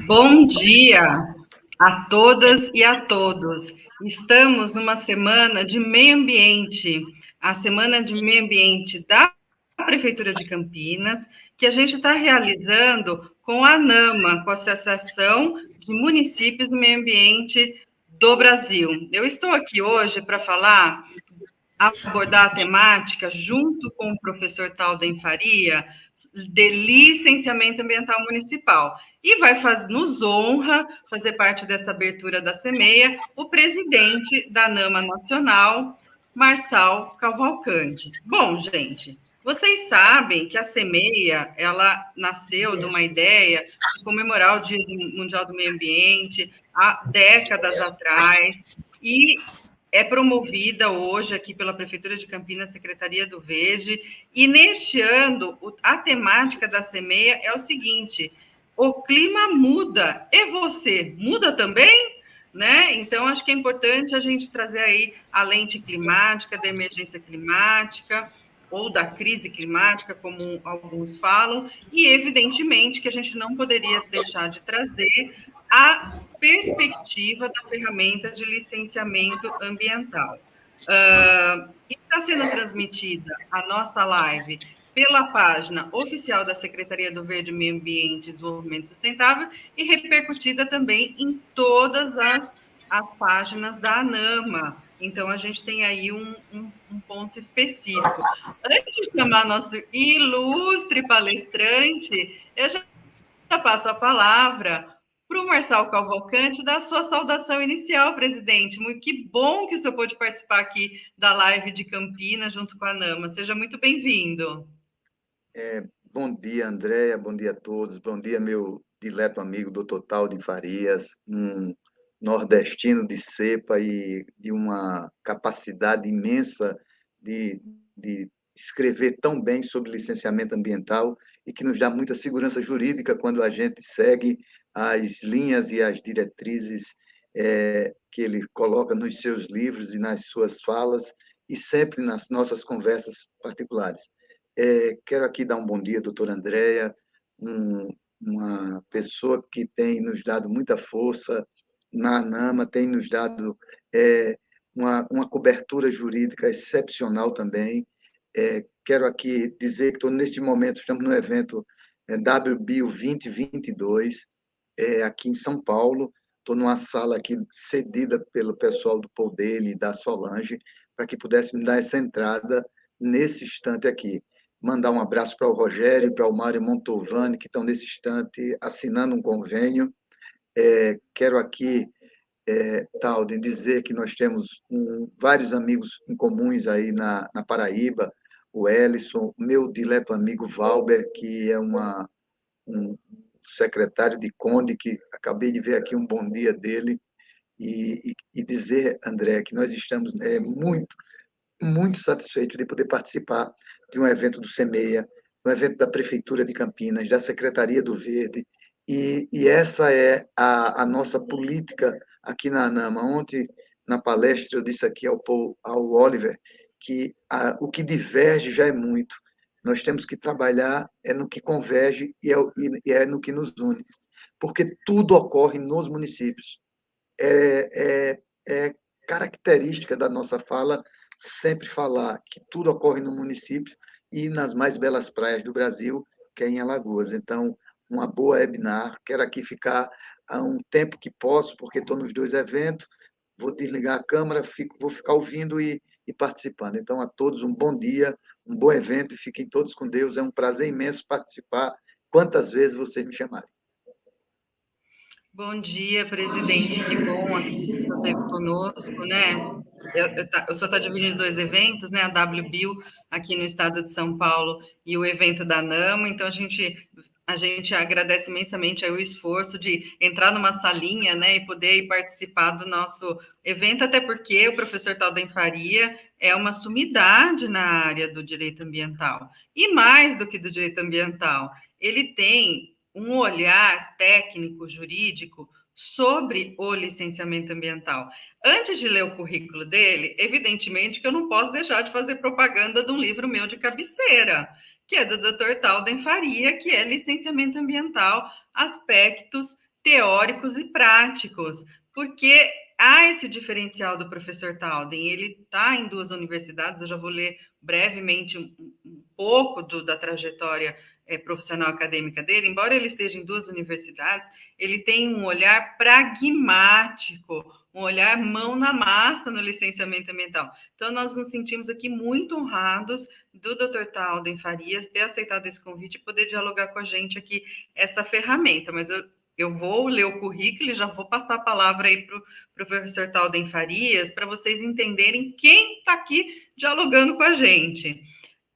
Bom dia a todas e a todos. Estamos numa semana de meio ambiente, a Semana de Meio Ambiente da Prefeitura de Campinas, que a gente está realizando com a ANAMA, com a Associação de Municípios do Meio Ambiente do Brasil. Eu estou aqui hoje para abordar a temática junto com o professor Talden Faria, de licenciamento ambiental municipal. E nos honra fazer parte dessa abertura da CEMEIA o presidente da ANAMA Nacional, Marçal Cavalcante. Bom, gente, vocês sabem que a CEMEIA, ela nasceu de uma ideia de comemorar o Dia Mundial do Meio Ambiente há décadas atrás, e é promovida hoje aqui pela Prefeitura de Campinas, Secretaria do Verde, e neste ano a temática da CEMEIA é o seguinte: o clima muda, e você muda também? Né? Então, acho que é importante a gente trazer aí a lente climática, da emergência climática, ou da crise climática, como alguns falam, e evidentemente que a gente não poderia deixar de trazer a perspectiva da ferramenta de licenciamento ambiental. Está sendo transmitida a nossa live pela página oficial da Secretaria do Verde, Meio Ambiente e Desenvolvimento Sustentável e repercutida também em todas as páginas da ANAMA. Então, a gente tem aí um ponto específico. Antes de chamar nosso ilustre palestrante, eu já passo a palavra para o Marçal Cavalcante dar a sua saudação inicial, presidente. Muito que bom que o senhor pôde participar aqui da live de Campinas junto com a NAMA. Seja muito bem-vindo. Bom dia, Andréia, bom dia a todos, bom dia, meu dileto amigo Dr. Talden Farias, um nordestino de cepa e de uma capacidade imensa de escrever tão bem sobre licenciamento ambiental e que nos dá muita segurança jurídica quando a gente segue as linhas e as diretrizes que ele coloca nos seus livros e nas suas falas e sempre nas nossas conversas particulares. Quero aqui dar um bom dia, doutora Andréia, uma pessoa que tem nos dado muita força na ANAMA, tem nos dado uma cobertura jurídica excepcional também. Quero aqui dizer que neste momento estamos no evento WBio 2022, aqui em São Paulo. Estou numa sala aqui cedida pelo pessoal do Poder e da Solange, para que pudéssemos dar essa entrada nesse instante aqui. Mandar um abraço para o Rogério e para o Mário Montovani, que estão nesse instante assinando um convênio. Quero aqui, Talden, dizer que nós temos vários amigos em comuns aí na Paraíba, o Ellison, meu dileto amigo Valber, que é um secretário de Conde, que acabei de ver aqui um bom dia dele, e dizer, André, que nós estamos muito satisfeitos de poder participar de um evento do CEMEIA, um evento da Prefeitura de Campinas, da Secretaria do Verde, e essa é a nossa política aqui na ANAMA. Ontem, na palestra, eu disse aqui ao Oliver que o que diverge já é muito. Nós temos que trabalhar no que converge e é no que nos une, porque tudo ocorre nos municípios. É característica da nossa fala sempre falar que tudo ocorre no município e nas mais belas praias do Brasil, que é em Alagoas. Então, uma boa webinar. Quero aqui ficar há um tempo que posso, porque estou nos dois eventos. Vou desligar a câmera, vou ficar ouvindo e participando. Então, a todos um bom dia, um bom evento e fiquem todos com Deus. É um prazer imenso participar, quantas vezes vocês me chamarem. Bom dia, presidente. Que bom aqui que o senhor esteve conosco, né? O senhor está dividindo dois eventos, né? A WBio aqui no estado de São Paulo e o evento da NAMA. Então, a gente agradece imensamente aí o esforço de entrar numa salinha, né, e poder participar do nosso evento, até porque o professor Talden Faria é uma sumidade na área do direito ambiental. E mais do que do direito ambiental, ele tem um olhar técnico, jurídico, sobre o licenciamento ambiental. Antes de ler o currículo dele, evidentemente que eu não posso deixar de fazer propaganda de um livro meu de cabeceira, que é do Dr. Talden Faria, que é Licenciamento Ambiental, Aspectos teóricos e práticos, porque há esse diferencial do professor Talden. Ele está em 2 universidades, eu já vou ler brevemente um pouco da trajetória profissional acadêmica dele. Embora ele esteja em 2 universidades, ele tem um olhar pragmático, um olhar mão na massa no licenciamento ambiental. Então, nós nos sentimos aqui muito honrados do Dr. Talden Farias ter aceitado esse convite e poder dialogar com a gente aqui essa ferramenta. Mas eu vou ler o currículo e já vou passar a palavra aí para o professor Talden Farias, para vocês entenderem quem está aqui dialogando com a gente.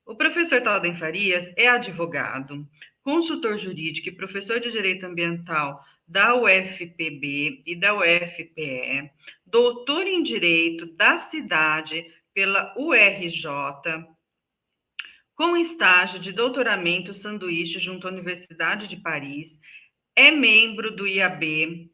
O professor Talden Farias é advogado, consultor jurídico e professor de Direito Ambiental da UFPB e da UFPE, doutor em Direito da Cidade pela URJ, com estágio de doutoramento sanduíche junto à Universidade de Paris, é membro do IAB,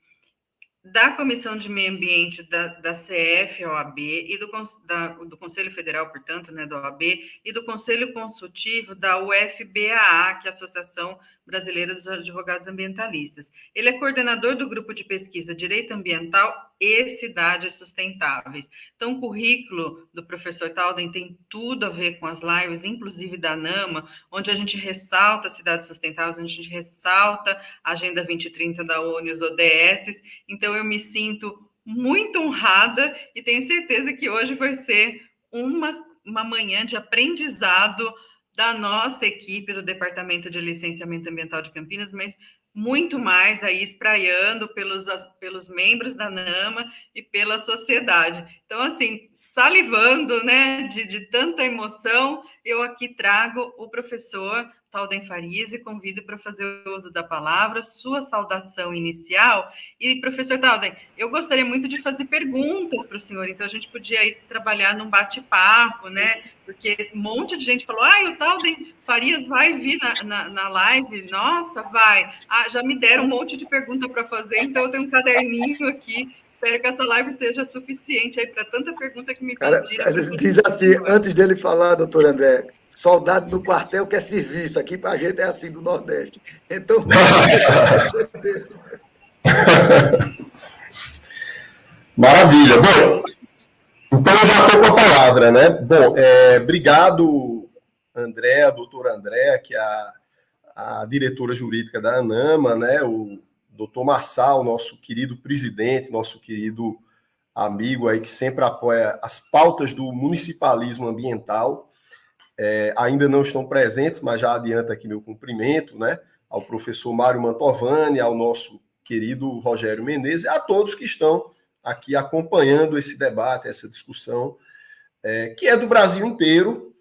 da Comissão de Meio Ambiente da CF-OAB e do Conselho Federal, portanto, né, da OAB, e do Conselho Consultivo da UFBAA, que é a Associação Brasileira dos Advogados Ambientalistas. Ele é coordenador do Grupo de Pesquisa Direito Ambiental e Cidades Sustentáveis. Então, o currículo do professor Talden tem tudo a ver com as lives, inclusive da NAMA, onde a gente ressalta cidades sustentáveis, onde a gente ressalta a Agenda 2030 da ONU e os ODS. Então, eu me sinto muito honrada e tenho certeza que hoje vai ser uma manhã de aprendizado da nossa equipe do Departamento de Licenciamento Ambiental de Campinas, mas muito mais aí espraiando pelos membros da NAMA e pela sociedade. Então, assim, salivando, né, de tanta emoção, eu aqui trago o professor Talden Farias e convido para fazer o uso da palavra, sua saudação inicial. E, professor Talden, eu gostaria muito de fazer perguntas para o senhor, então a gente podia aí trabalhar num bate-papo, né? Porque um monte de gente falou, o Talden Farias vai vir na live, nossa, vai. Já me deram um monte de pergunta para fazer, então eu tenho um caderninho aqui. Espero que essa live seja suficiente aí para tanta pergunta que me pediram. Ele diz assim, antes dele falar, doutor André, soldado do quartel quer serviço, aqui para a gente é assim do Nordeste. Então, com certeza. Maravilha. Bom, então eu já estou com a palavra, né? Bom, obrigado, André, a doutora André, que é a diretora jurídica da ANAMA, né? O doutor Marçal, nosso querido presidente, nosso querido amigo aí que sempre apoia as pautas do municipalismo ambiental. Ainda não estão presentes, mas já adianta aqui meu cumprimento, né? Ao professor Mário Mantovani, ao nosso querido Rogério Menezes e a todos que estão aqui acompanhando esse debate, essa discussão, que é do Brasil inteiro,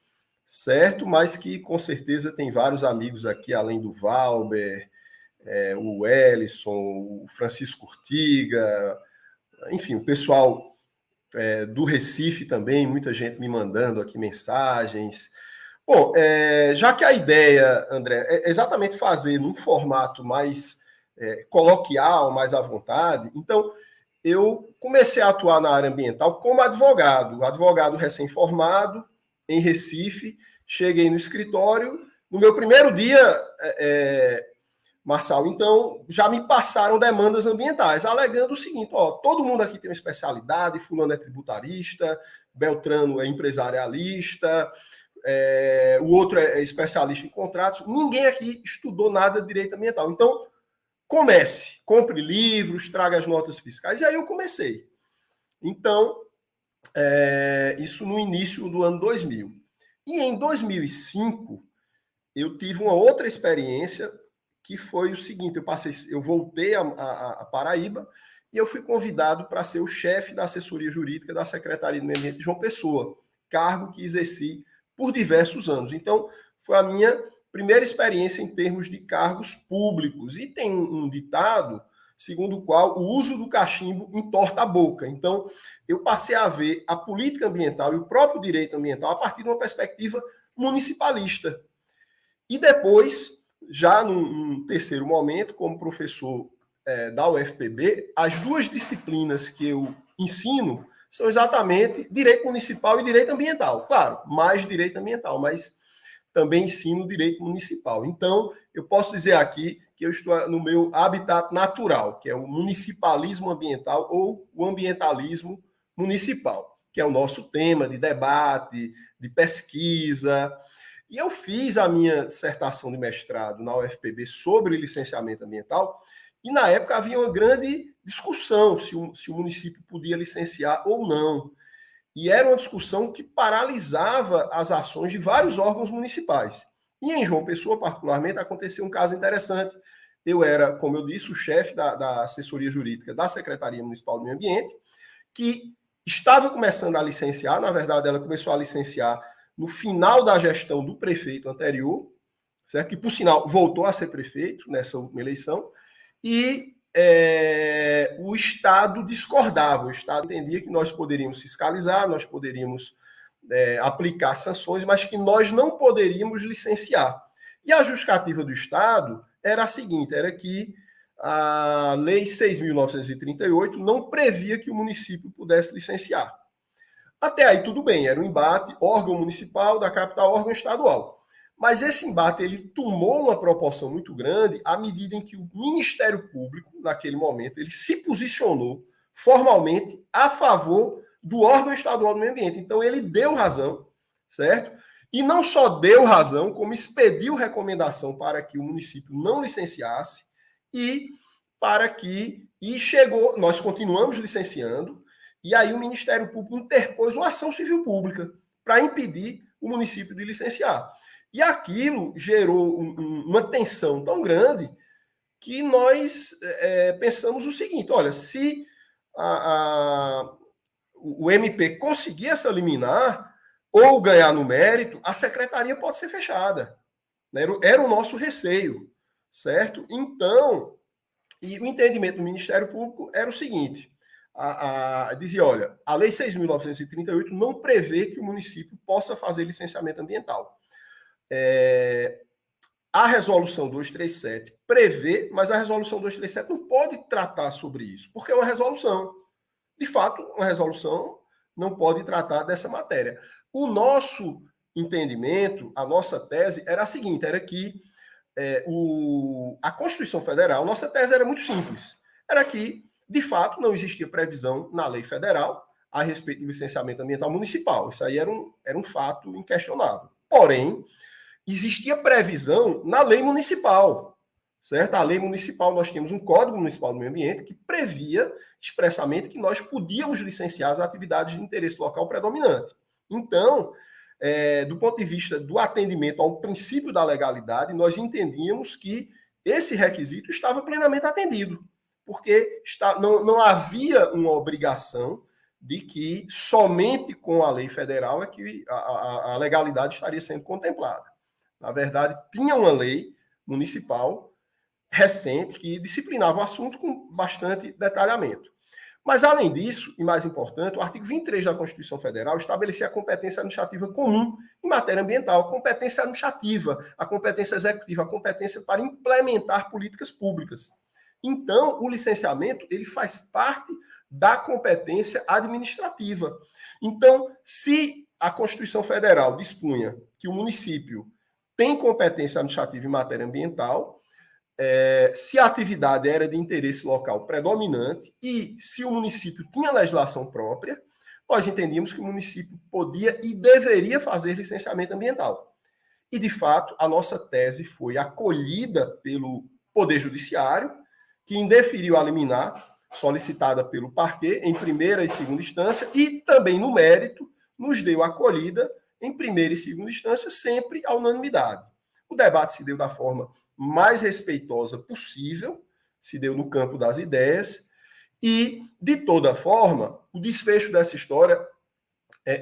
certo? Mas que com certeza tem vários amigos aqui, além do Valber, o Wellison, o Francisco Urtiga, enfim, o pessoal do Recife também, muita gente me mandando aqui mensagens. Bom, já que a ideia, André, é exatamente fazer num formato mais coloquial, mais à vontade, então eu comecei a atuar na área ambiental como advogado recém-formado em Recife, cheguei no escritório, no meu primeiro dia, Marçal, então já me passaram demandas ambientais, alegando o seguinte, todo mundo aqui tem uma especialidade, fulano é tributarista, Beltrano é empresarialista, o outro é especialista em contratos, ninguém aqui estudou nada de direito ambiental. Então, compre livros, traga as notas fiscais. E aí eu comecei. Então, isso no início do ano 2000. E em 2005, eu tive uma outra experiência que foi o seguinte, eu voltei a Paraíba e eu fui convidado para ser o chefe da assessoria jurídica da Secretaria do Meio Ambiente de João Pessoa, cargo que exerci por diversos anos. Então, foi a minha primeira experiência em termos de cargos públicos. E tem um ditado segundo o qual o uso do cachimbo entorta a boca. Então, eu passei a ver a política ambiental e o próprio direito ambiental a partir de uma perspectiva municipalista. E depois, já num terceiro momento, como professor da UFPB, as duas disciplinas que eu ensino são exatamente direito municipal e direito ambiental. Claro, mais direito ambiental, mas também ensino direito municipal. Então, eu posso dizer aqui que eu estou no meu habitat natural, que é o municipalismo ambiental ou o ambientalismo municipal, que é o nosso tema de debate, de pesquisa. E eu fiz a minha dissertação de mestrado na UFPB sobre licenciamento ambiental, e na época havia uma grande discussão se o município podia licenciar ou não. E era uma discussão que paralisava as ações de vários órgãos municipais. E em João Pessoa, particularmente, aconteceu um caso interessante. Eu era, como eu disse, o chefe da assessoria jurídica da Secretaria Municipal do Meio Ambiente, que estava começando a licenciar, na verdade, ela começou a licenciar no final da gestão do prefeito anterior, certo? Que, por sinal, voltou a ser prefeito nessa última eleição, e o Estado discordava, o Estado entendia que nós poderíamos fiscalizar, nós poderíamos aplicar sanções, mas que nós não poderíamos licenciar. E a justificativa do Estado era a seguinte, era que a Lei 6.938 não previa que o município pudesse licenciar. Até aí tudo bem, era um embate, órgão municipal da capital, órgão estadual. Mas esse embate ele tomou uma proporção muito grande à medida em que o Ministério Público, naquele momento, ele se posicionou formalmente a favor do órgão estadual do meio ambiente. Então, ele deu razão, certo? E não só deu razão, como expediu recomendação para que o município não licenciasse e para que... E chegou, nós continuamos licenciando, e aí o Ministério Público interpôs uma ação civil pública para impedir o município de licenciar. E aquilo gerou uma tensão tão grande que nós pensamos o seguinte, olha, se o MP conseguir essa liminar ou ganhar no mérito, a secretaria pode ser fechada. Né? Era o nosso receio, certo? Então, e o entendimento do Ministério Público era o seguinte, dizia, olha, a Lei 6.938 não prevê que o município possa fazer licenciamento ambiental. A resolução 237 prevê, mas a resolução 237 não pode tratar sobre isso, porque é uma resolução. De fato, uma resolução não pode tratar dessa matéria. O nosso entendimento, a nossa tese era a seguinte, era que a Constituição Federal, nossa tese era muito simples, era que, de fato, não existia previsão na lei federal a respeito do licenciamento ambiental municipal. Isso aí era um fato inquestionável. Porém, existia previsão na lei municipal, certo? A lei municipal, nós temos um Código Municipal do Meio Ambiente que previa expressamente que nós podíamos licenciar as atividades de interesse local predominante. Então, do ponto de vista do atendimento ao princípio da legalidade, nós entendíamos que esse requisito estava plenamente atendido, porque não havia uma obrigação de que somente com a lei federal é que a legalidade estaria sendo contemplada. Na verdade, tinha uma lei municipal recente que disciplinava o assunto com bastante detalhamento. Mas, além disso, e mais importante, o artigo 23 da Constituição Federal estabelecia a competência administrativa comum em matéria ambiental, a competência administrativa, a competência executiva, a competência para implementar políticas públicas. Então, o licenciamento ele faz parte da competência administrativa. Então, se a Constituição Federal dispunha que o município tem competência administrativa em matéria ambiental, se a atividade era de interesse local predominante e se o município tinha legislação própria, nós entendíamos que o município podia e deveria fazer licenciamento ambiental. E, de fato, a nossa tese foi acolhida pelo Poder Judiciário, que indeferiu a liminar solicitada pelo parquê em primeira e segunda instância e também no mérito nos deu acolhida em primeira e segunda instância, sempre à unanimidade. O debate se deu da forma mais respeitosa possível, se deu no campo das ideias, e, de toda forma, o desfecho dessa história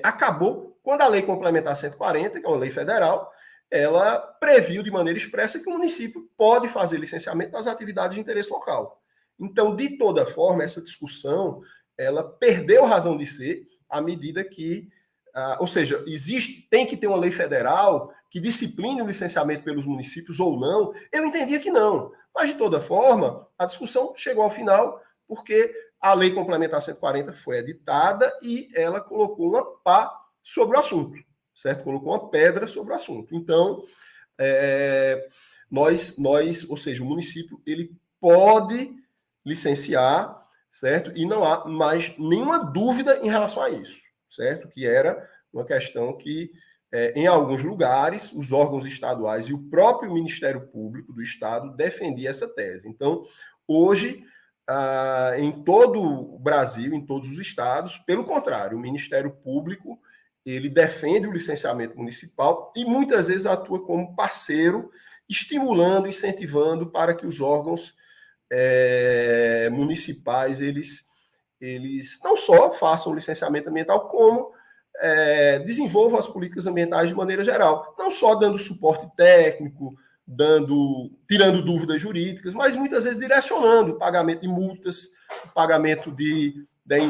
acabou quando a Lei Complementar 140, que é uma lei federal, ela previu de maneira expressa que o município pode fazer licenciamento das atividades de interesse local. Então, de toda forma, essa discussão, ela perdeu razão de ser à medida que ou seja, tem que ter uma lei federal que discipline o licenciamento pelos municípios ou não. Eu entendia que não. Mas, de toda forma, a discussão chegou ao final porque a Lei Complementar 140 foi editada e ela colocou uma pá sobre o assunto. certo? Colocou uma pedra sobre o assunto. Então, ou seja, o município, ele pode licenciar, certo? E não há mais nenhuma dúvida em relação a isso, certo? Que era uma questão que, em alguns lugares, os órgãos estaduais e o próprio Ministério Público do Estado defendia essa tese. Então, hoje, em todo o Brasil, em todos os estados, pelo contrário, o Ministério Público ele defende o licenciamento municipal e muitas vezes atua como parceiro, estimulando, incentivando para que os órgãos municipais eles não só façam licenciamento ambiental, como desenvolvam as políticas ambientais de maneira geral, não só dando suporte técnico, tirando dúvidas jurídicas, mas muitas vezes direcionando o pagamento de multas, o pagamento de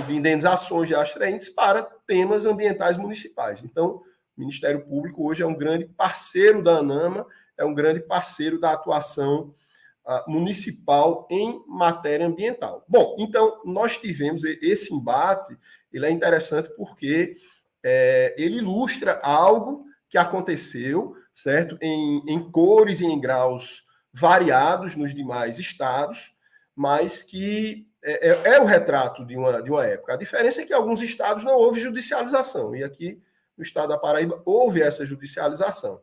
indenizações de acidentes para temas ambientais municipais. Então, o Ministério Público hoje é um grande parceiro da ANAMA, é um grande parceiro da atuação municipal em matéria ambiental. Bom, então, nós tivemos esse embate, ele é interessante porque ele ilustra algo que aconteceu, certo? Em cores e em graus variados nos demais estados, mas que é o retrato de uma época. A diferença é que em alguns estados não houve judicialização, e aqui no estado da Paraíba houve essa judicialização.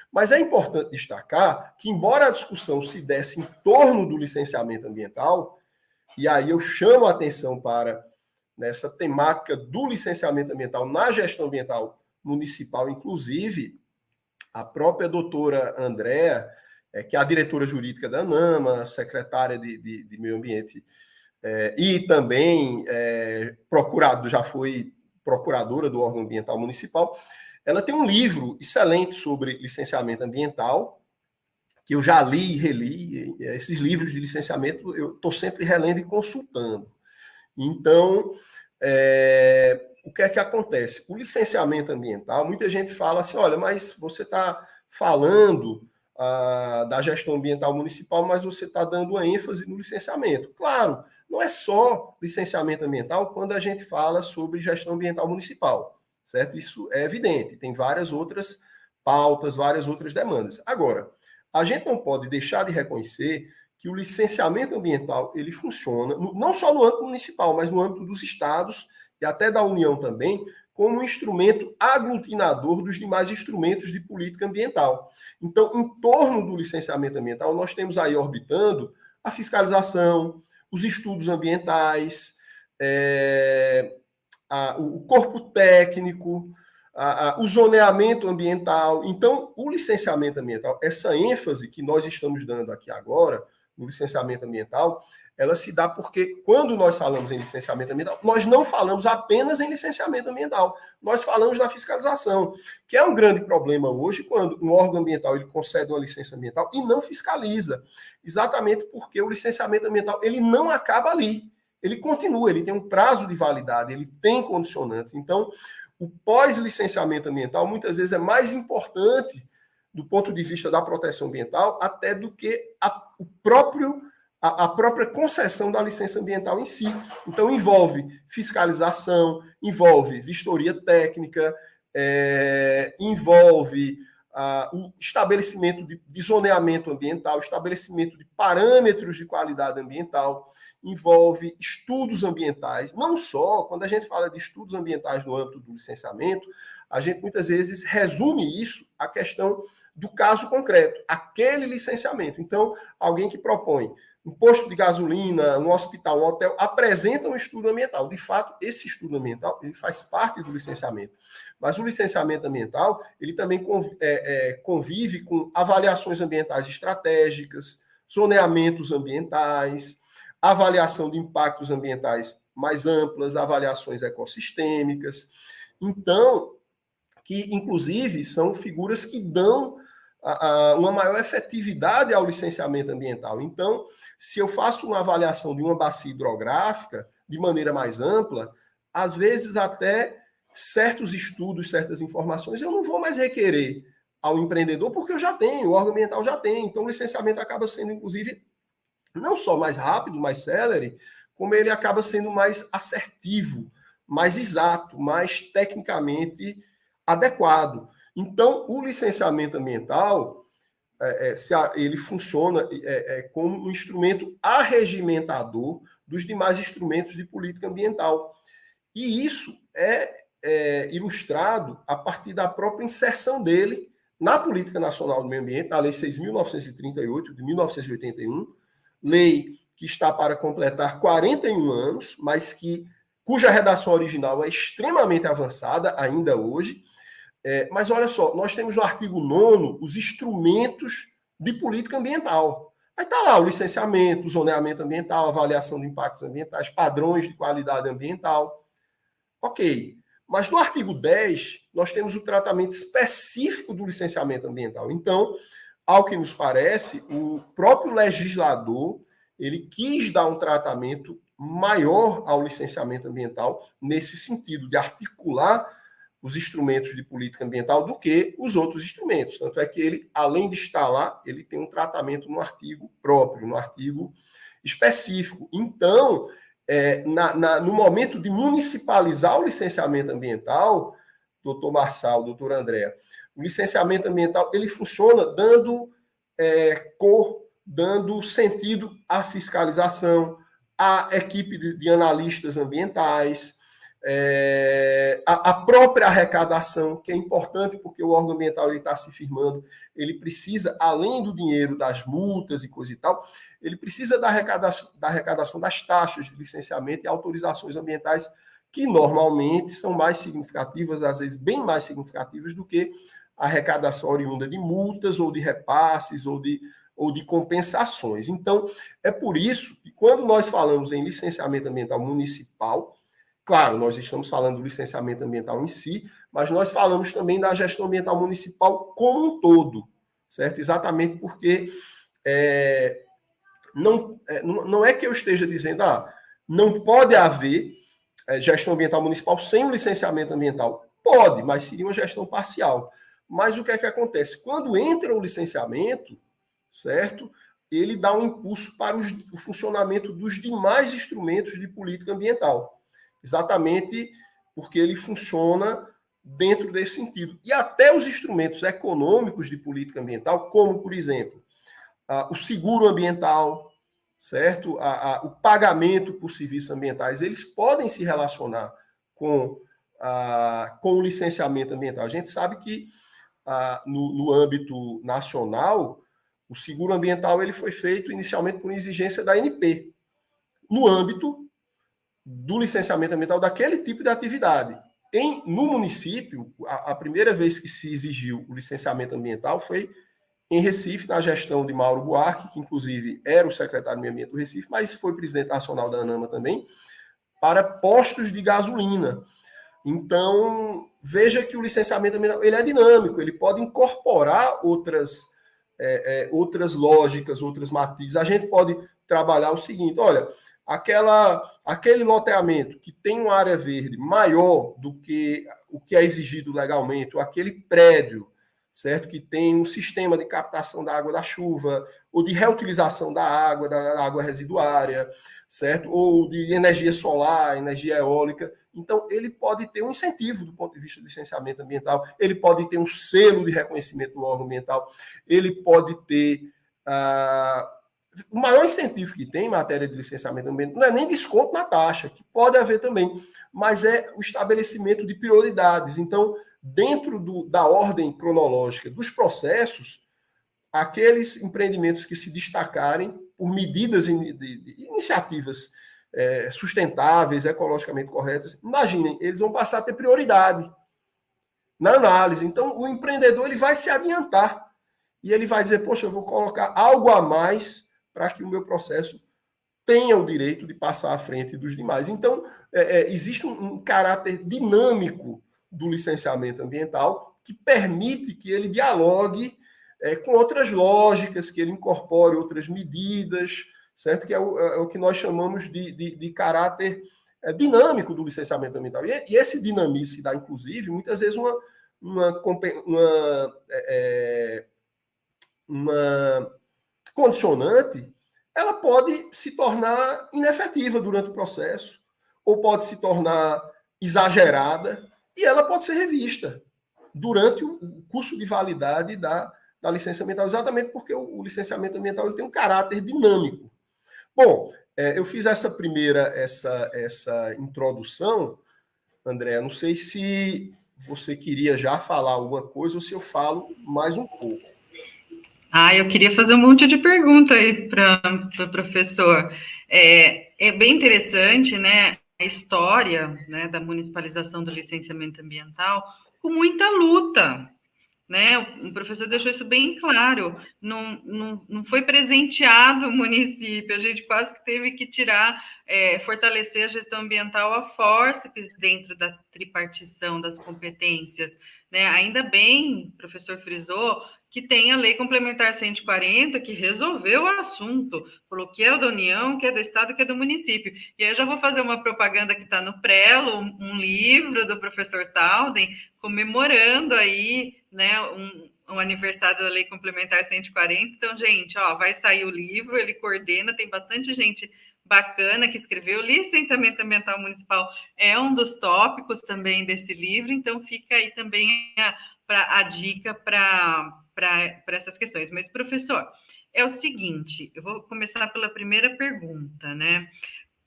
Mas é importante destacar que, embora a discussão se desse em torno do licenciamento ambiental, e aí eu chamo a atenção para nessa temática do licenciamento ambiental na gestão ambiental municipal, inclusive a própria doutora Andréa, que é a diretora jurídica da ANAMA, secretária de Meio Ambiente, e também já foi procuradora do órgão ambiental municipal, ela tem um livro excelente sobre licenciamento ambiental, que eu já li e reli. Esses livros de licenciamento eu estou sempre relendo e consultando. Então, o que é que acontece? O licenciamento ambiental, muita gente fala assim, olha, mas você está falando da gestão ambiental municipal, mas você está dando uma ênfase no licenciamento. Claro, não é só licenciamento ambiental quando a gente fala sobre gestão ambiental municipal, certo? Isso é evidente, tem várias outras pautas, várias outras demandas. Agora, a gente não pode deixar de reconhecer que o licenciamento ambiental ele funciona, não só no âmbito municipal, mas no âmbito dos estados e até da União também, como um instrumento aglutinador dos demais instrumentos de política ambiental. Então, em torno do licenciamento ambiental, nós temos aí orbitando a fiscalização, os estudos ambientais, o corpo técnico, o zoneamento ambiental. Então, o licenciamento ambiental, essa ênfase que nós estamos dando aqui agora, no licenciamento ambiental, ela se dá porque, quando nós falamos em licenciamento ambiental, nós não falamos apenas em licenciamento ambiental, nós falamos na fiscalização, que é um grande problema hoje, quando um órgão ambiental ele concede uma licença ambiental e não fiscaliza, exatamente porque o licenciamento ambiental ele não acaba ali, ele continua, ele tem um prazo de validade, ele tem condicionantes. Então, o pós-licenciamento ambiental, muitas vezes, é mais importante do ponto de vista da proteção ambiental, até do que a própria concessão da licença ambiental em si. Então, envolve fiscalização, envolve vistoria técnica, envolve o estabelecimento de zoneamento ambiental, estabelecimento de parâmetros de qualidade ambiental, envolve estudos ambientais. Não só, quando a gente fala de estudos ambientais no âmbito do licenciamento, a gente muitas vezes resume isso à questão do caso concreto, aquele licenciamento. Então, alguém que propõe um posto de gasolina, um hospital, um hotel, apresenta um estudo ambiental. De fato, esse estudo ambiental ele faz parte do licenciamento. Mas o licenciamento ambiental ele também convive com avaliações ambientais estratégicas, zoneamentos ambientais, avaliação de impactos ambientais mais amplas, avaliações ecossistêmicas. Então, que inclusive são figuras que dão uma maior efetividade ao licenciamento ambiental. Então, se eu faço uma avaliação de uma bacia hidrográfica de maneira mais ampla, às vezes até certos estudos, certas informações, eu não vou mais requerer ao empreendedor, porque eu já tenho, o órgão ambiental já tem. Então, o licenciamento acaba sendo, inclusive, não só mais rápido, mais célere, como ele acaba sendo mais assertivo, mais exato, mais tecnicamente adequado. Então, o licenciamento ambiental, ele funciona como um instrumento arregimentador dos demais instrumentos de política ambiental. E isso é ilustrado a partir da própria inserção dele na Política Nacional do Meio Ambiente, a Lei 6.938, de 1981, lei que está para completar 41 anos, mas cuja redação original é extremamente avançada ainda hoje. Mas olha só, nós temos no artigo 9º os instrumentos de política ambiental. Aí está lá o licenciamento, o zoneamento ambiental, avaliação de impactos ambientais, padrões de qualidade ambiental. Ok, mas no artigo 10, nós temos o tratamento específico do licenciamento ambiental. Então, ao que nos parece, o próprio legislador ele quis dar um tratamento maior ao licenciamento ambiental, nesse sentido de articular os instrumentos de política ambiental do que os outros instrumentos. Tanto é que ele, além de estar lá, ele tem um tratamento no artigo próprio, no artigo específico. Então, no momento de municipalizar o licenciamento ambiental, doutor Marçal, doutor André, o licenciamento ambiental ele funciona dando cor, dando sentido à fiscalização, à equipe de analistas ambientais, a própria arrecadação, que é importante porque o órgão ambiental está se firmando, ele precisa, além do dinheiro das multas e coisa e tal, ele precisa da arrecadação das taxas de licenciamento e autorizações ambientais, que normalmente são mais significativas, às vezes bem mais significativas do que a arrecadação oriunda de multas ou de repasses ou de compensações. Então, é por isso que quando nós falamos em licenciamento ambiental municipal, claro, nós estamos falando do licenciamento ambiental em si, mas nós falamos também da gestão ambiental municipal como um todo, certo? Exatamente porque não é que eu esteja dizendo, não pode haver gestão ambiental municipal sem o licenciamento ambiental. Pode, mas seria uma gestão parcial. Mas o que é que acontece? Quando entra o licenciamento, certo? Ele dá um impulso para o funcionamento dos demais instrumentos de política ambiental. Exatamente porque ele funciona dentro desse sentido. E até os instrumentos econômicos de política ambiental, como, por exemplo, o seguro ambiental, certo? O pagamento por serviços ambientais, eles podem se relacionar com o licenciamento ambiental. A gente sabe que no âmbito nacional, o seguro ambiental ele foi feito inicialmente por exigência da ANP, no âmbito do licenciamento ambiental daquele tipo de atividade. No município, a primeira vez que se exigiu o licenciamento ambiental foi em Recife, na gestão de Mauro Buarque, que inclusive era o secretário do Meio Ambiente do Recife, mas foi presidente nacional da ANAMA também, para postos de gasolina. Então, veja que o licenciamento ambiental ele é dinâmico, ele pode incorporar outras lógicas, outras matizes. A gente pode trabalhar o seguinte, olha, aquele loteamento que tem uma área verde maior do que o que é exigido legalmente, ou aquele prédio, certo, que tem um sistema de captação da água da chuva, ou de reutilização da água residuária, certo, ou de energia solar, energia eólica. Então, ele pode ter um incentivo do ponto de vista do licenciamento ambiental, ele pode ter um selo de reconhecimento do órgão ambiental, ele pode ter o maior incentivo que tem em matéria de licenciamento ambiental não é nem desconto na taxa, que pode haver também, mas é o estabelecimento de prioridades. Então, dentro da ordem cronológica dos processos, aqueles empreendimentos que se destacarem por medidas de iniciativas sustentáveis, ecologicamente corretas, imaginem, eles vão passar a ter prioridade na análise. Então, o empreendedor ele vai se adiantar e ele vai dizer, poxa, eu vou colocar algo a mais para que o meu processo tenha o direito de passar à frente dos demais. Então, existe um caráter dinâmico do licenciamento ambiental que permite que ele dialogue com outras lógicas, que ele incorpore outras medidas, certo? Que é o que nós chamamos de caráter dinâmico do licenciamento ambiental. E esse dinamismo se dá, inclusive, muitas vezes uma condicionante, ela pode se tornar inefetiva durante o processo, ou pode se tornar exagerada, e ela pode ser revista. durante o curso de validade da licença ambiental, exatamente porque o licenciamento ambiental ele tem um caráter dinâmico. Bom, eu fiz essa introdução, André, não sei se você queria já falar alguma coisa ou se eu falo mais um pouco. Eu queria fazer um monte de pergunta aí para o professor. É bem interessante, né, a história, né, da municipalização do licenciamento ambiental, com muita luta, né? O professor deixou isso bem claro. Não foi presenteado o município, a gente quase que teve que fortalecer a gestão ambiental a fórceps dentro da tripartição das competências, né? Ainda bem, o professor frisou, que tem a Lei Complementar 140, que resolveu o assunto, falou que é da União, que é do Estado, que é do município. E aí eu já vou fazer uma propaganda que está no Prelo, um livro do professor Talden, comemorando aí, né, um aniversário da Lei Complementar 140. Então, gente, vai sair o livro, ele coordena, tem bastante gente bacana que escreveu. Licenciamento ambiental municipal é um dos tópicos também desse livro, então fica aí também a dica para essas questões. Mas, professor, é o seguinte, eu vou começar pela primeira pergunta, né?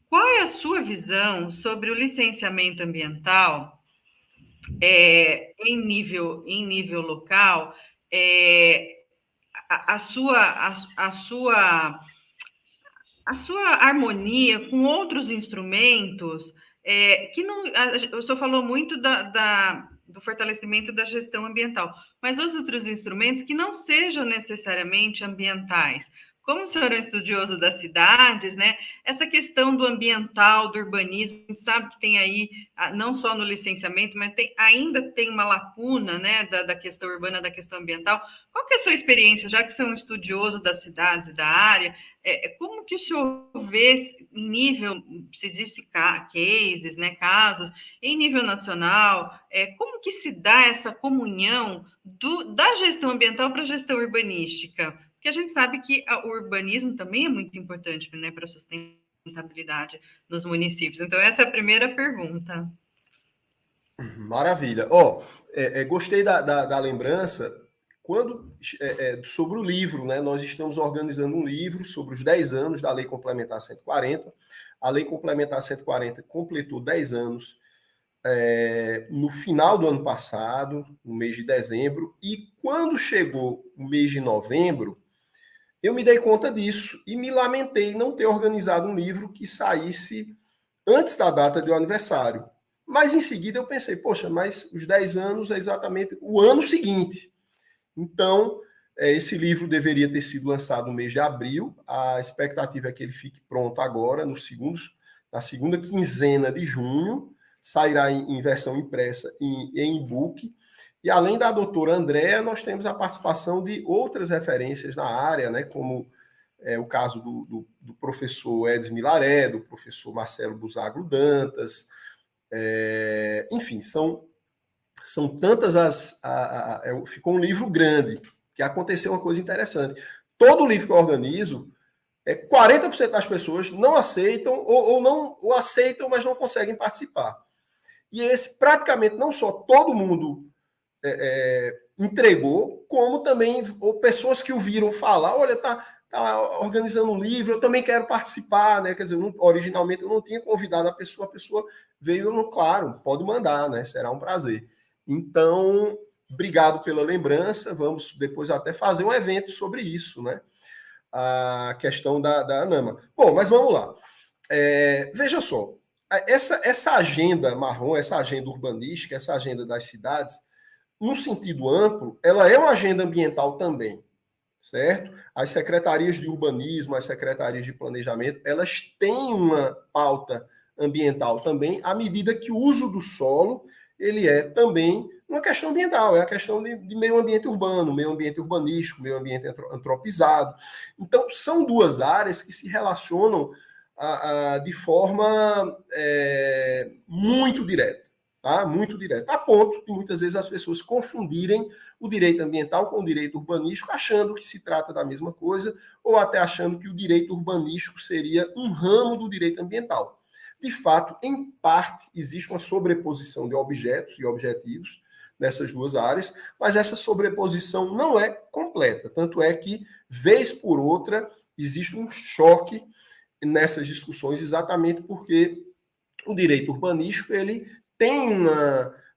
Qual é a sua visão sobre o licenciamento ambiental em nível local? A sua harmonia com outros instrumentos, que não, o senhor falou muito do fortalecimento da gestão ambiental, mas os outros instrumentos que não sejam necessariamente ambientais. Como o senhor é um estudioso das cidades, né? Essa questão do ambiental, do urbanismo, a gente sabe que tem aí, não só no licenciamento, mas ainda tem uma lacuna, né, da questão urbana, da questão ambiental. Qual que é a sua experiência, já que você é um estudioso das cidades e da área? Como que o senhor vê em nível, se existe cases, né, casos, em nível nacional, como que se dá essa comunhão da gestão ambiental para a gestão urbanística? Porque a gente sabe que o urbanismo também é muito importante, né, para a sustentabilidade dos municípios. Então, essa é a primeira pergunta. Maravilha. Gostei da lembrança. Sobre o livro, né? Nós estamos organizando um livro sobre os 10 anos da Lei Complementar 140. A Lei Complementar 140 completou 10 anos no final do ano passado, no mês de dezembro, e quando chegou o mês de novembro, eu me dei conta disso e me lamentei não ter organizado um livro que saísse antes da data do aniversário. Mas em seguida eu pensei, poxa, mas os 10 anos é exatamente o ano seguinte. Então, esse livro deveria ter sido lançado no mês de abril. A expectativa é que ele fique pronto agora, na segunda quinzena de junho. Sairá em versão impressa e em e-book. E além da doutora Andréa, nós temos a participação de outras referências na área, né, como o caso do professor Edson Milaré, do professor Marcelo Busagro Dantas. Enfim, são tantas ficou um livro grande, que aconteceu uma coisa interessante. Todo livro que eu organizo, 40% das pessoas não aceitam, ou aceitam, mas não conseguem participar. E esse, praticamente, não só todo mundo entregou, como também pessoas que o viram falar, olha, tá organizando um livro, eu também quero participar, né? Quer dizer, originalmente eu não tinha convidado a pessoa veio, claro, pode mandar, né? Será um prazer. Então, obrigado pela lembrança, vamos depois até fazer um evento sobre isso, né? A questão da ANAMA. Bom, mas vamos lá. Veja só, essa agenda marrom, essa agenda urbanística, essa agenda das cidades, no sentido amplo, ela é uma agenda ambiental também, certo? As secretarias de urbanismo, as secretarias de planejamento, elas têm uma pauta ambiental também, à medida que o uso do solo, ele é também uma questão ambiental, é a questão de meio ambiente urbano, meio ambiente urbanístico, meio ambiente antropizado. Então, são duas áreas que se relacionam de forma muito direta. Tá? Muito direto, a ponto de muitas vezes as pessoas confundirem o direito ambiental com o direito urbanístico, achando que se trata da mesma coisa, ou até achando que o direito urbanístico seria um ramo do direito ambiental. De fato, em parte, existe uma sobreposição de objetos e objetivos, nessas duas áreas, mas essa sobreposição não é completa. Tanto é que, vez por outra, existe um choque nessas discussões, exatamente porque o direito urbanístico ele tem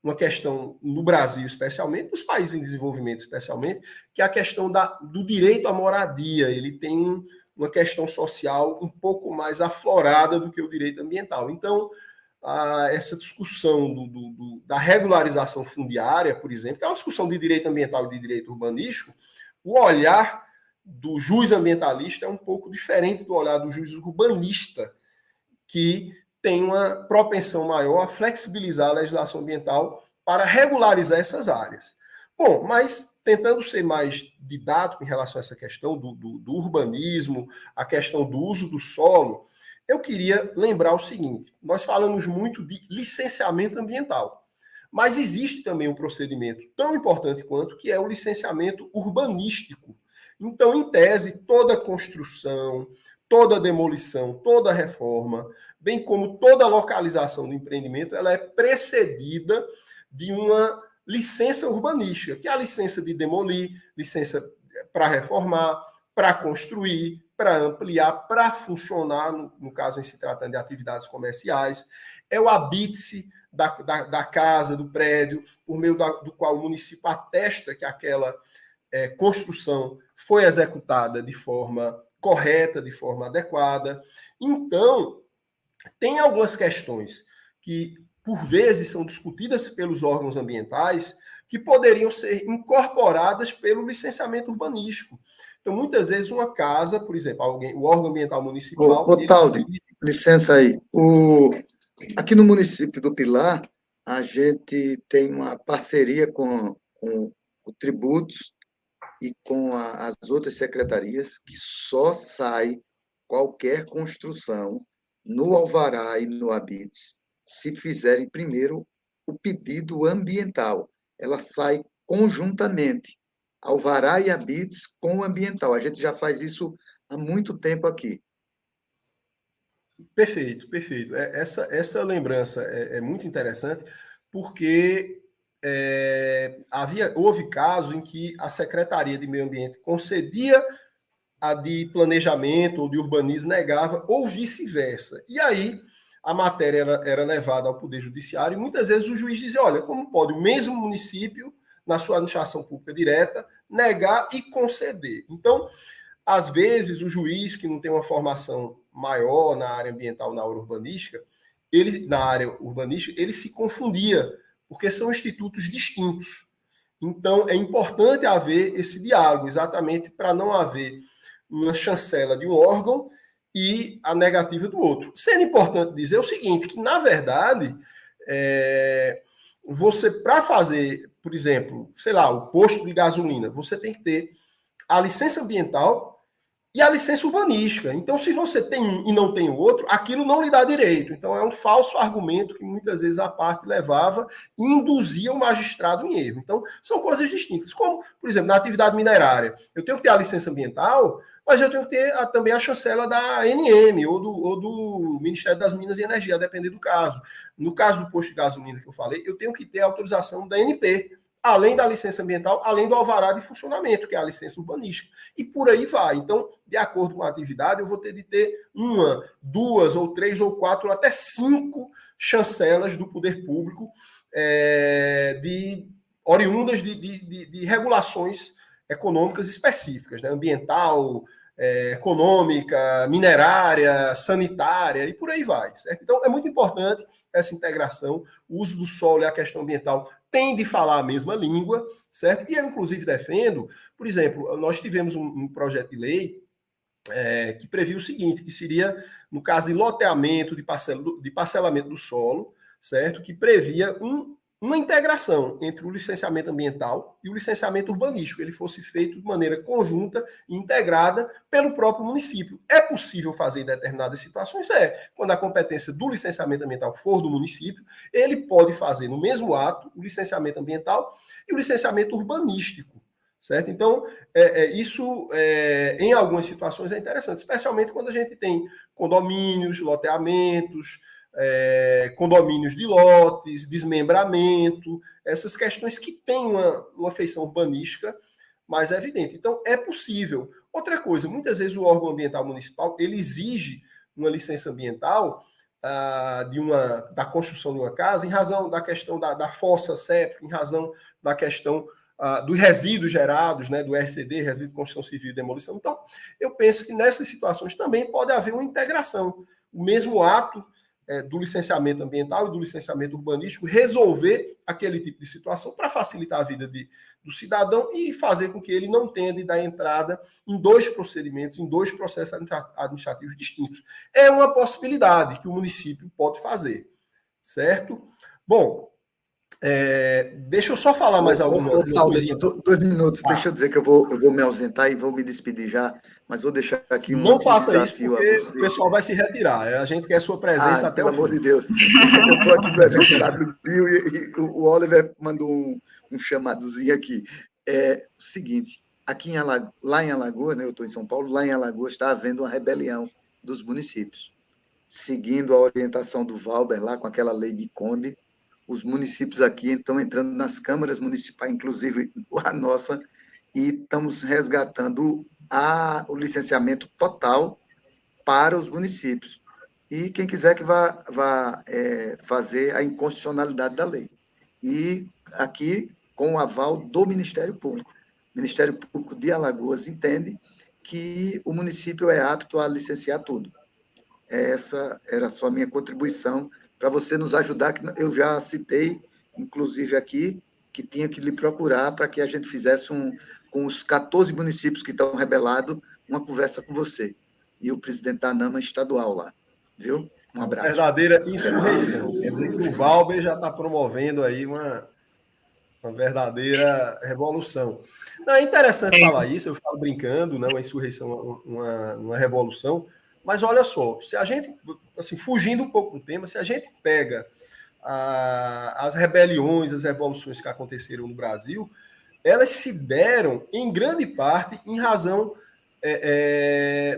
uma questão, no Brasil especialmente, nos países em desenvolvimento especialmente, que é a questão do direito à moradia. Ele tem uma questão social um pouco mais aflorada do que o direito ambiental. Então, essa discussão da regularização fundiária, por exemplo, que é uma discussão de direito ambiental e de direito urbanístico, o olhar do juiz ambientalista é um pouco diferente do olhar do juiz urbanista, que tem uma propensão maior a flexibilizar a legislação ambiental para regularizar essas áreas. Bom, mas tentando ser mais didático em relação a essa questão do urbanismo, a questão do uso do solo, eu queria lembrar o seguinte: nós falamos muito de licenciamento ambiental, mas existe também um procedimento tão importante quanto, que é o licenciamento urbanístico. Então, em tese, toda construção, toda demolição, toda reforma, bem como toda localização do empreendimento, ela é precedida de uma licença urbanística, que é a licença de demolir, licença para reformar, para construir, para ampliar, para funcionar, no caso em se tratando de atividades comerciais, é o habite-se da casa, do prédio, por meio do qual o município atesta que aquela construção foi executada de forma correta, de forma adequada. Então, tem algumas questões que, por vezes, são discutidas pelos órgãos ambientais que poderiam ser incorporadas pelo licenciamento urbanístico. Então, muitas vezes, uma casa, por exemplo, o órgão ambiental municipal... Taldi, licença aí. Aqui no município do Pilar, a gente tem uma parceria com o Tributos e com as outras secretarias, que só sai qualquer construção no alvará e no habites se fizerem primeiro o pedido ambiental. Ela sai conjuntamente, alvará e habites com o ambiental. A gente já faz isso há muito tempo aqui. Perfeito, perfeito. Essa lembrança é muito interessante, porque houve casos em que a Secretaria de Meio Ambiente concedia a de planejamento ou de urbanismo negava, ou vice-versa. E aí a matéria era levada ao Poder Judiciário e muitas vezes o juiz dizia: olha, como pode o mesmo município, na sua administração pública direta, negar e conceder? Então, às vezes, o juiz que não tem uma formação maior na área ambiental, na área urbanística, ele se confundia, porque são institutos distintos. Então, é importante haver esse diálogo, exatamente para não haver uma chancela de um órgão e a negativa do outro. Sendo importante dizer o seguinte, que, na verdade, você, para fazer, por exemplo, sei lá, o posto de gasolina, você tem que ter a licença ambiental e a licença urbanística. Então, se você tem um e não tem o outro, aquilo não lhe dá direito. Então, é um falso argumento que muitas vezes a parte levava e induzia o magistrado em erro. Então, são coisas distintas. Como, por exemplo, na atividade minerária, eu tenho que ter a licença ambiental, mas eu tenho que ter também a chancela da ANM ou do Ministério das Minas e Energia, a depender do caso. No caso do posto de gasolina que eu falei, eu tenho que ter a autorização da ANP, além da licença ambiental, além do alvará de funcionamento, que é a licença urbanística. E por aí vai. Então, de acordo com a atividade, eu vou ter de ter 1, 2, ou 3, ou 4, ou até 5 chancelas do poder público oriundas de regulações econômicas específicas, né? Ambiental, econômica, minerária, sanitária, e por aí vai. Certo? Então, é muito importante essa integração. O uso do solo e a questão ambiental tem de falar a mesma língua, certo? E eu, inclusive, defendo, por exemplo, nós tivemos um projeto de lei que previa o seguinte, que seria, no caso de loteamento, de parcelamento do solo, certo? Que previa uma integração entre o licenciamento ambiental e o licenciamento urbanístico, ele fosse feito de maneira conjunta e integrada pelo próprio município. É possível fazer em determinadas situações? Quando a competência do licenciamento ambiental for do município, ele pode fazer no mesmo ato o licenciamento ambiental e o licenciamento urbanístico, certo? Então, isso em algumas situações é interessante, especialmente quando a gente tem condomínios, loteamentos, condomínios de lotes, desmembramento, essas questões que têm uma feição urbanística mais evidente. Então, é possível. Outra coisa, muitas vezes o órgão ambiental municipal ele exige uma licença ambiental da construção de uma casa em razão da questão da fossa séptica, em razão da questão dos resíduos gerados, né, do RCD, resíduo de construção civil e demolição. Então, eu penso que nessas situações também pode haver uma integração. O mesmo ato do licenciamento ambiental e do licenciamento urbanístico resolver aquele tipo de situação para facilitar a vida do cidadão e fazer com que ele não tenha de dar entrada em dois procedimentos, em dois processos administrativos distintos. É uma possibilidade que o município pode fazer, certo? Bom, deixa eu só falar mais alguma coisinha. 2 minutos, deixa eu dizer que eu vou me ausentar e vou me despedir já, mas vou deixar aqui Não faça isso, desafio porque a você. o pessoal vai se retirar. A gente quer sua presença até pelo o fim. amor de Deus. Eu estou aqui no evento WBio e o Oliver mandou um chamadozinho aqui. É o seguinte, lá em Alagoas, né, eu estou em São Paulo, lá em Alagoas está havendo uma rebelião dos municípios. Seguindo a orientação do Valber lá com aquela lei de Conde, os municípios aqui estão entrando nas câmaras municipais, inclusive a nossa, e estamos resgatando o licenciamento total para os municípios. E quem quiser que vá fazer a inconstitucionalidade da lei. E aqui, com o aval do Ministério Público. O Ministério Público de Alagoas entende que o município é apto a licenciar tudo. Essa era só a minha contribuição para você nos ajudar, que eu já citei, inclusive aqui, que tinha que lhe procurar para que a gente fizesse com os 14 municípios que estão rebelados, uma conversa com você. E o presidente da ANAMA estadual lá. Viu? Um abraço. Verdadeira insurreição. Quer dizer que o Valber já está promovendo aí uma verdadeira revolução. Não, é interessante falar isso, eu falo brincando, não, uma insurreição, uma revolução, mas olha só, se a gente, assim, fugindo um pouco do tema, se a gente pega as rebeliões, as revoluções que aconteceram no Brasil, elas se deram, em grande parte, em razão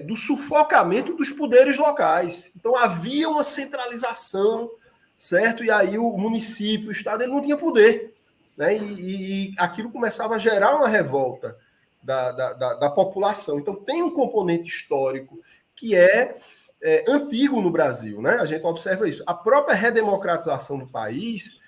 do sufocamento dos poderes locais. Então, havia uma centralização, certo? E aí o município, o Estado, ele não tinha poder. Né? E aquilo começava a gerar uma revolta da população. Então, tem um componente histórico que é antigo no Brasil, né? A gente observa isso. A própria redemocratização do país,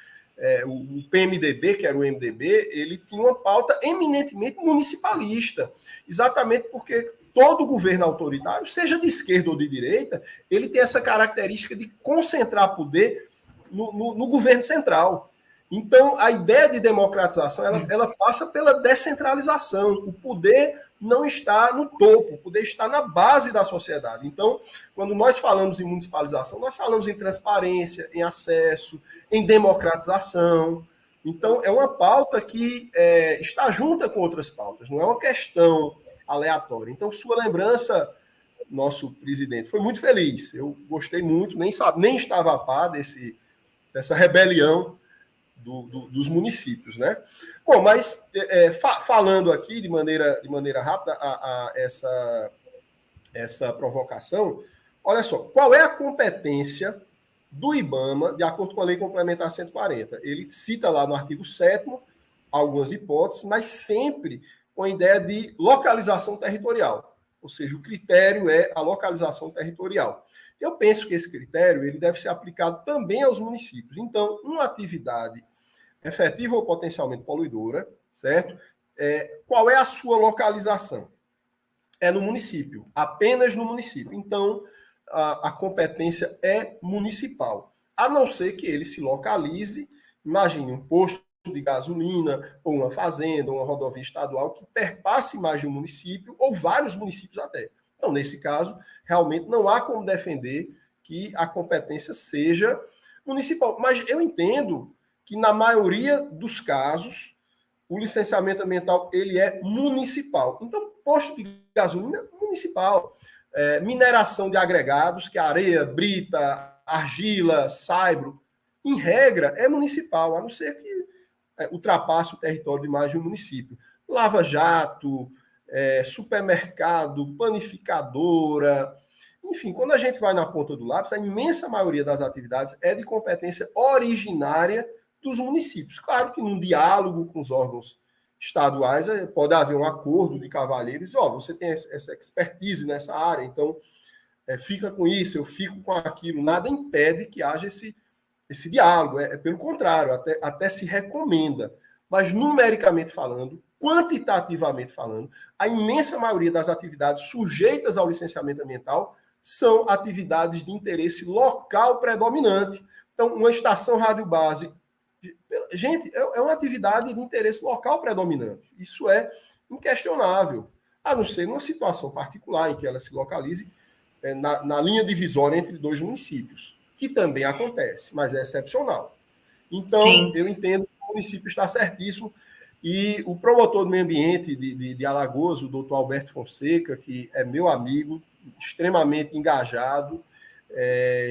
o PMDB, que era o MDB, ele tinha uma pauta eminentemente municipalista, exatamente porque todo governo autoritário, seja de esquerda ou de direita, ele tem essa característica de concentrar poder no governo central. Então, a ideia de democratização, ela passa pela descentralização. O poder não está no topo, o poder está na base da sociedade. Então, quando nós falamos em municipalização, nós falamos em transparência, em acesso, em democratização. Então, é uma pauta que está junta com outras pautas, não é uma questão aleatória. Então, sua lembrança, nosso presidente, foi muito feliz. Eu gostei muito, nem estava a par dessa rebelião dos municípios, né? Bom, mas falando aqui de maneira rápida essa provocação, olha só, qual é a competência do IBAMA de acordo com a Lei Complementar 140? Ele cita lá no artigo 7º algumas hipóteses, mas sempre com a ideia de localização territorial, ou seja, o critério é a localização territorial. Eu penso que esse critério ele deve ser aplicado também aos municípios. Então, uma atividade efetiva ou potencialmente poluidora, certo? Qual é a sua localização? É no município, apenas no município. Então, a competência é municipal, a não ser que ele se localize, imagine um posto de gasolina, ou uma fazenda, ou uma rodovia estadual que perpasse mais de um município, ou vários municípios até. Então, nesse caso, realmente não há como defender que a competência seja municipal. Mas eu entendo que, na maioria dos casos, o licenciamento ambiental ele é municipal. Então, posto de gasolina, municipal. Mineração de agregados, que é areia, brita, argila, saibro, em regra, é municipal, a não ser que ultrapasse o território de mais de um município. Lava-jato, supermercado, panificadora, Enfim, quando a gente vai na ponta do lápis, a imensa maioria das atividades é de competência originária dos municípios. Claro que num diálogo com os órgãos estaduais pode haver um acordo de cavalheiros, você tem essa expertise nessa área, então fica com isso, eu fico com aquilo. Nada impede que haja esse diálogo, pelo contrário, até se recomenda. Mas numericamente falando, quantitativamente falando, a imensa maioria das atividades sujeitas ao licenciamento ambiental são atividades de interesse local predominante. Então, uma estação rádio-base, gente, é uma atividade de interesse local predominante. Isso é inquestionável, a não ser numa situação particular em que ela se localize na linha divisória entre dois municípios, que também acontece, mas é excepcional. Então, sim, eu entendo que o município está certíssimo, e o promotor do meio ambiente de Alagoas, o doutor Alberto Fonseca, que é meu amigo, extremamente engajado,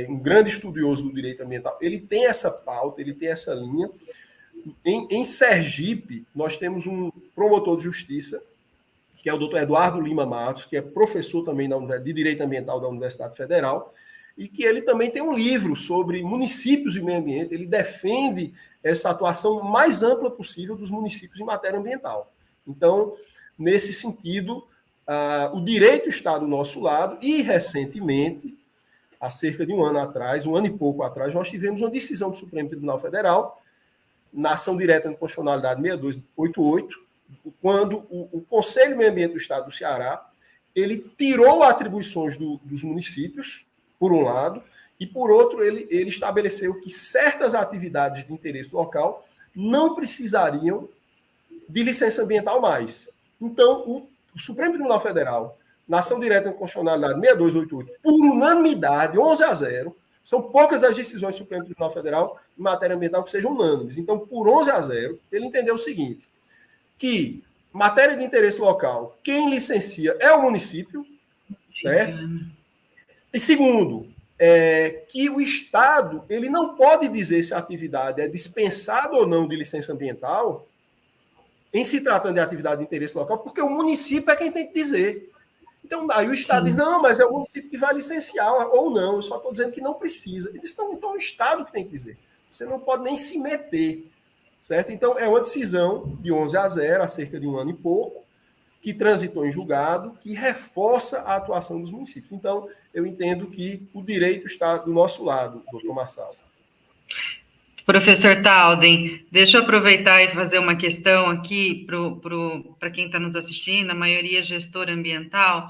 um grande estudioso do direito ambiental, ele tem essa pauta, ele tem essa linha. Em Sergipe, nós temos um promotor de justiça, que é o doutor Eduardo Lima Matos, que é professor também de Direito Ambiental da Universidade Federal, e que ele também tem um livro sobre municípios e meio ambiente. Ele defende essa atuação mais ampla possível dos municípios em matéria ambiental. Então, nesse sentido, o direito está do nosso lado, e recentemente, há cerca de um ano atrás, um ano e pouco atrás, nós tivemos uma decisão do Supremo Tribunal Federal, na ação direta de constitucionalidade 6288, quando o Conselho de Meio Ambiente do Estado do Ceará, ele tirou atribuições dos municípios, por um lado, e por outro, ele estabeleceu que certas atividades de interesse local não precisariam de licença ambiental mais. Então, o Supremo Tribunal Federal, na ação direta de constitucionalidade 6288, por unanimidade, 11-0, são poucas as decisões do Supremo Tribunal Federal em matéria ambiental que sejam unânimes. Então, por 11-0, ele entendeu o seguinte, que matéria de interesse local, quem licencia é o município, certo? E segundo, que o Estado ele não pode dizer se a atividade é dispensada ou não de licença ambiental em se tratando de atividade de interesse local, porque o município é quem tem que dizer. Então, aí o Estado diz, não, mas é o município que vai licenciar, ou não, eu só estou dizendo que não precisa. Ele diz, não, então é o Estado que tem que dizer. Você não pode nem se meter, certo? Então, é uma decisão de 11-0, há cerca de um ano e pouco, que transitou em julgado, que reforça a atuação dos municípios. Então, eu entendo que o direito está do nosso lado, doutor Marçal. Professor Talden, deixa eu aproveitar e fazer uma questão aqui para quem está nos assistindo, a maioria é gestor ambiental.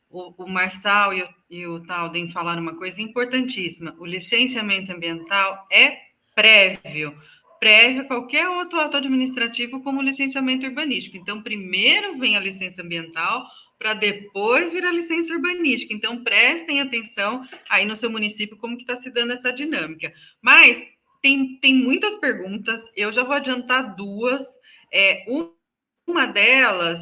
O Marçal e o Talden falaram uma coisa importantíssima, o licenciamento ambiental é prévio a qualquer outro ato administrativo como licenciamento urbanístico. Então, primeiro vem a licença ambiental, para depois vir a licença urbanística. Então, prestem atenção aí no seu município como que está se dando essa dinâmica. Mas tem muitas perguntas, eu já vou adiantar duas. Uma delas,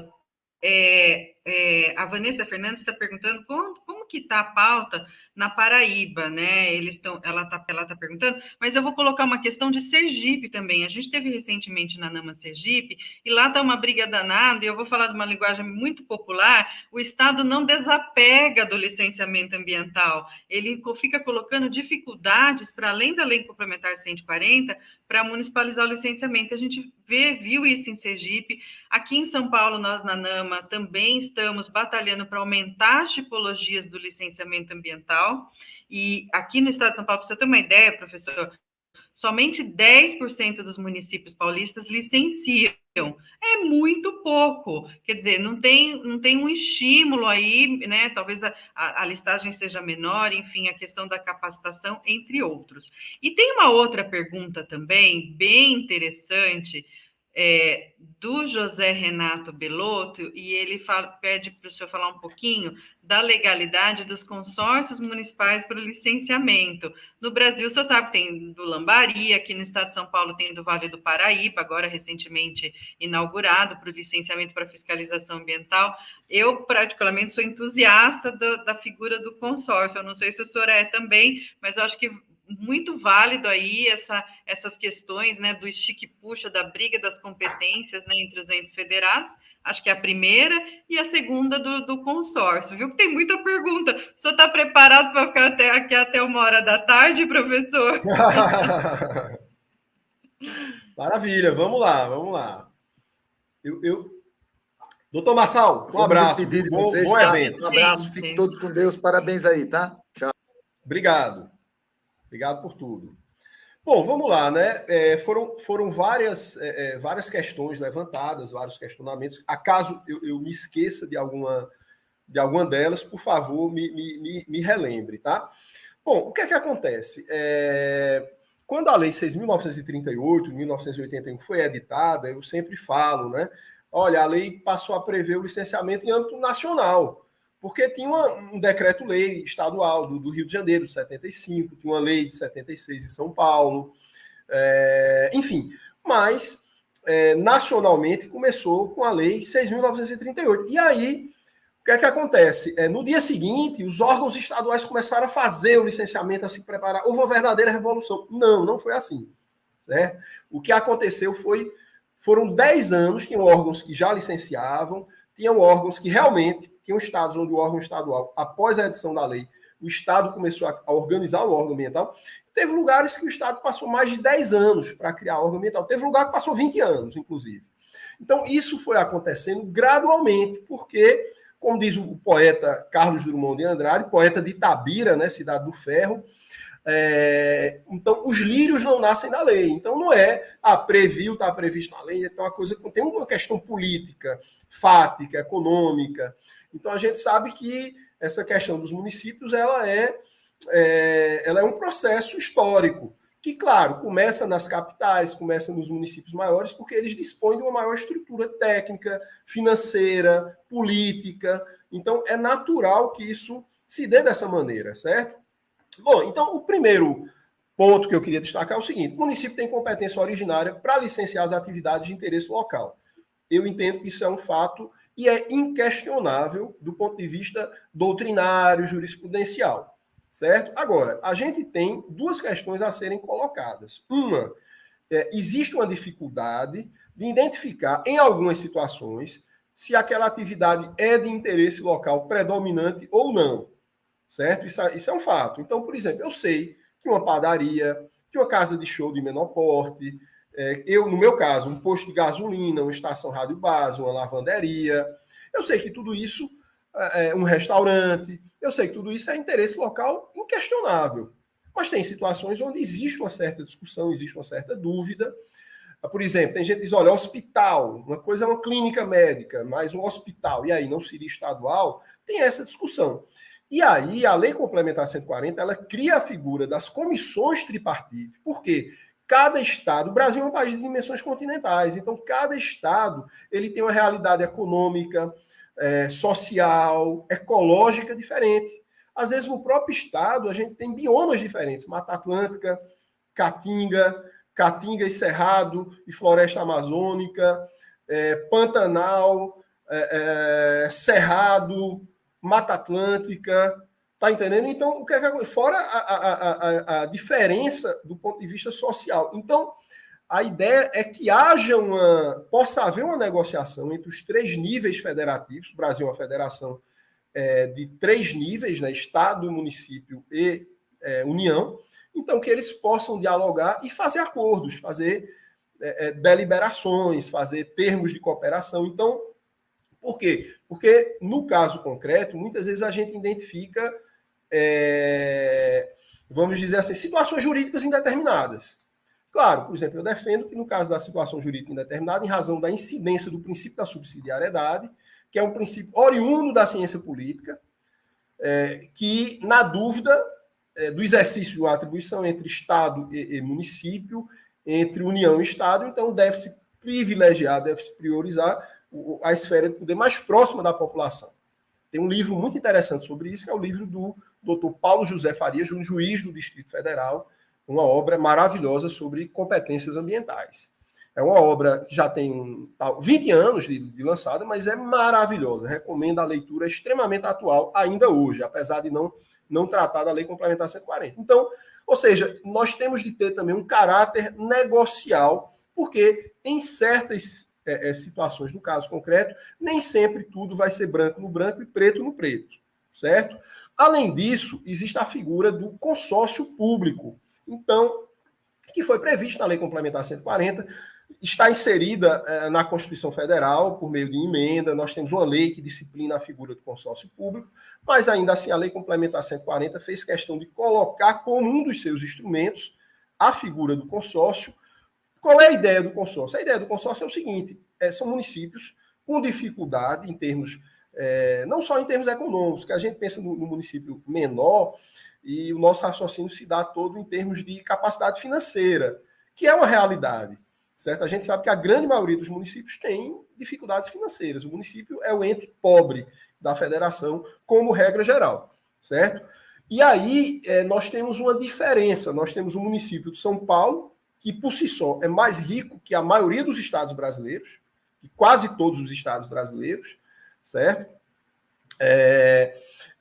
a Vanessa Fernandes está perguntando como que está a pauta na Paraíba, né? Ela tá perguntando, mas eu vou colocar uma questão de Sergipe também. A gente teve recentemente na NAMA Sergipe, e lá está uma briga danada, e eu vou falar de uma linguagem muito popular, o Estado não desapega do licenciamento ambiental, ele fica colocando dificuldades para além da Lei Complementar 140, para municipalizar o licenciamento. A gente viu isso em Sergipe. Aqui em São Paulo, nós na NAMA também estamos batalhando para aumentar as tipologias do licenciamento ambiental. E aqui no estado de São Paulo, para você ter uma ideia, professor, somente 10% dos municípios paulistas licenciam. É muito pouco. Quer dizer, não tem um estímulo aí, né? Talvez a listagem seja menor, enfim, a questão da capacitação, entre outros. E tem uma outra pergunta também, bem interessante, do José Renato Belotto, e ele pede para o senhor falar um pouquinho da legalidade dos consórcios municipais para o licenciamento. No Brasil, o senhor sabe, tem do Lambari, aqui no estado de São Paulo tem do Vale do Paraíba, agora recentemente inaugurado para o licenciamento para fiscalização ambiental. Eu, particularmente, sou entusiasta da figura do consórcio, eu não sei se o senhor é também, mas eu acho que muito válido aí essas questões, né, do estique-puxa, da briga das competências, né, entre os entes federados, Acho que é a primeira e a segunda do consórcio. Viu que tem muita pergunta. O senhor está preparado para ficar aqui até 1h da tarde, professor? Maravilha, vamos lá, vamos lá. Doutor Marçal, um abraço. Vamos despedir de bom vocês, bom tá? evento. Um abraço, fiquem todos com Deus. Parabéns aí, tá? Tchau. Obrigado. Obrigado por tudo. Bom, vamos lá, né? Foram várias questões levantadas, vários questionamentos. Acaso eu me esqueça de alguma delas, por favor, me relembre, tá? Bom, o que é que acontece? Quando a Lei 6.938, 1981 foi editada, eu sempre falo, né? Olha, a lei passou a prever o licenciamento em âmbito nacional, porque tinha um decreto-lei estadual do Rio de Janeiro, de 75, tinha uma lei de 76 em São Paulo, enfim, mas nacionalmente começou com a Lei 6.938. E aí, o que é que acontece? No dia seguinte, os órgãos estaduais começaram a fazer o licenciamento, a se preparar. Houve uma verdadeira revolução. Não foi assim. Certo? O que aconteceu foram 10 anos, tinham órgãos que já licenciavam, tinham órgãos que realmente, tinham estados onde o órgão estadual, após a edição da lei, o Estado começou a organizar o órgão ambiental. Teve lugares que o Estado passou mais de 10 anos para criar órgão ambiental. Teve lugar que passou 20 anos, inclusive. Então, isso foi acontecendo gradualmente, porque, como diz o poeta Carlos Drummond de Andrade, poeta de Itabira, né, cidade do ferro, então os lírios não nascem da lei. Então não previu, está previsto na lei, então tem uma questão política, fática, econômica. Então a gente sabe que essa questão dos municípios ela é um processo histórico, que, claro, começa nas capitais, começa nos municípios maiores, porque eles dispõem de uma maior estrutura técnica, financeira, política. Então é natural que isso se dê dessa maneira, certo? Bom, então o primeiro ponto que eu queria destacar é o seguinte: o município tem competência originária para licenciar as atividades de interesse local. Eu entendo que isso é um fato e é inquestionável do ponto de vista doutrinário, jurisprudencial, certo? Agora, a gente tem duas questões a serem colocadas. Uma, existe uma dificuldade de identificar, em algumas situações, se aquela atividade é de interesse local predominante ou não. Certo? Isso é um fato. Então, por exemplo, eu sei que uma padaria, que uma casa de show de menor porte, no meu caso, um posto de gasolina, uma estação rádio base, uma lavanderia, eu sei que tudo isso um restaurante, eu sei que tudo isso é interesse local inquestionável. Mas tem situações onde existe uma certa discussão, existe uma certa dúvida. Por exemplo, tem gente que diz, olha, hospital, uma coisa é uma clínica médica, mas um hospital, e aí não seria estadual? Tem essa discussão. E aí, a Lei Complementar 140, ela cria a figura das comissões tripartites, porque cada estado, o Brasil é um país de dimensões continentais, então cada estado ele tem uma realidade econômica, social, ecológica diferente. Às vezes, no próprio estado, a gente tem biomas diferentes, Mata Atlântica, Caatinga e Cerrado, e Floresta Amazônica, Pantanal, Cerrado, Mata Atlântica, tá entendendo? Então, fora a diferença do ponto de vista social. Então, a ideia é que possa haver uma negociação entre os 3 níveis federativos. O Brasil é uma federação de 3 níveis, né? Estado, município e União. Então, que eles possam dialogar e fazer acordos, fazer deliberações, fazer termos de cooperação. Então, por quê? Porque, no caso concreto, muitas vezes a gente identifica, vamos dizer assim, situações jurídicas indeterminadas. Claro, por exemplo, eu defendo que no caso da situação jurídica indeterminada, em razão da incidência do princípio da subsidiariedade, que é um princípio oriundo da ciência política, que, na dúvida do exercício de uma atribuição entre Estado e município, entre União e Estado, então deve-se privilegiar, deve-se priorizar a esfera de poder mais próxima da população. Tem um livro muito interessante sobre isso, que é o livro do Dr. Paulo José Farias, um juiz do Distrito Federal, uma obra maravilhosa sobre competências ambientais. É uma obra que já tem 20 anos de lançada, mas é maravilhosa. Recomendo a leitura, é extremamente atual ainda hoje, apesar de não tratar da Lei Complementar 140. Então, ou seja, nós temos de ter também um caráter negocial, porque em certas situações. No caso concreto, nem sempre tudo vai ser branco no branco e preto no preto, certo? Além disso, existe a figura do consórcio público. Então, que foi previsto na Lei Complementar 140, está inserida na Constituição Federal por meio de emenda. Nós temos uma lei que disciplina a figura do consórcio público, mas ainda assim a Lei Complementar 140 fez questão de colocar como um dos seus instrumentos a figura do consórcio. Qual é a ideia do consórcio? A ideia do consórcio é o seguinte: são municípios com dificuldade em termos, não só em termos econômicos, que a gente pensa no município menor, e o nosso raciocínio se dá todo em termos de capacidade financeira, que é uma realidade, certo? A gente sabe que a grande maioria dos municípios tem dificuldades financeiras. O município é o ente pobre da federação, como regra geral, certo? E aí nós temos uma diferença. Nós temos o município de São Paulo, que por si só é mais rico que a maioria dos estados brasileiros, que quase todos os estados brasileiros, certo?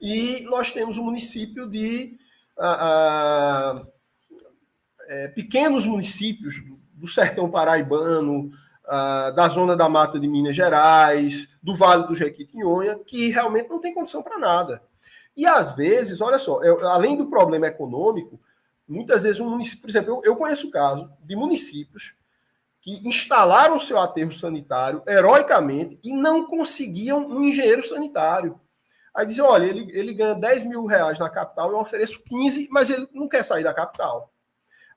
E nós temos o município de pequenos municípios do sertão paraibano, da zona da mata de Minas Gerais, do Vale do Jequitinhonha, que realmente não tem condição para nada. E às vezes, olha só, além do problema econômico, muitas vezes um município, por exemplo, eu conheço o caso de municípios que instalaram seu aterro sanitário heroicamente e não conseguiam um engenheiro sanitário. Aí dizem, olha, ele ganha 10 mil reais na capital, eu ofereço 15, mas ele não quer sair da capital.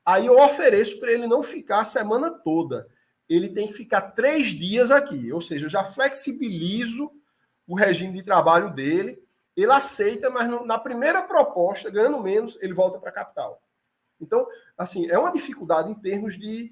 Aí eu ofereço para ele não ficar a semana toda. Ele tem que ficar 3 dias aqui. Ou seja, eu já flexibilizo o regime de trabalho dele. Ele aceita, mas na primeira proposta, ganhando menos, ele volta para a capital. Então, assim, é uma dificuldade em termos de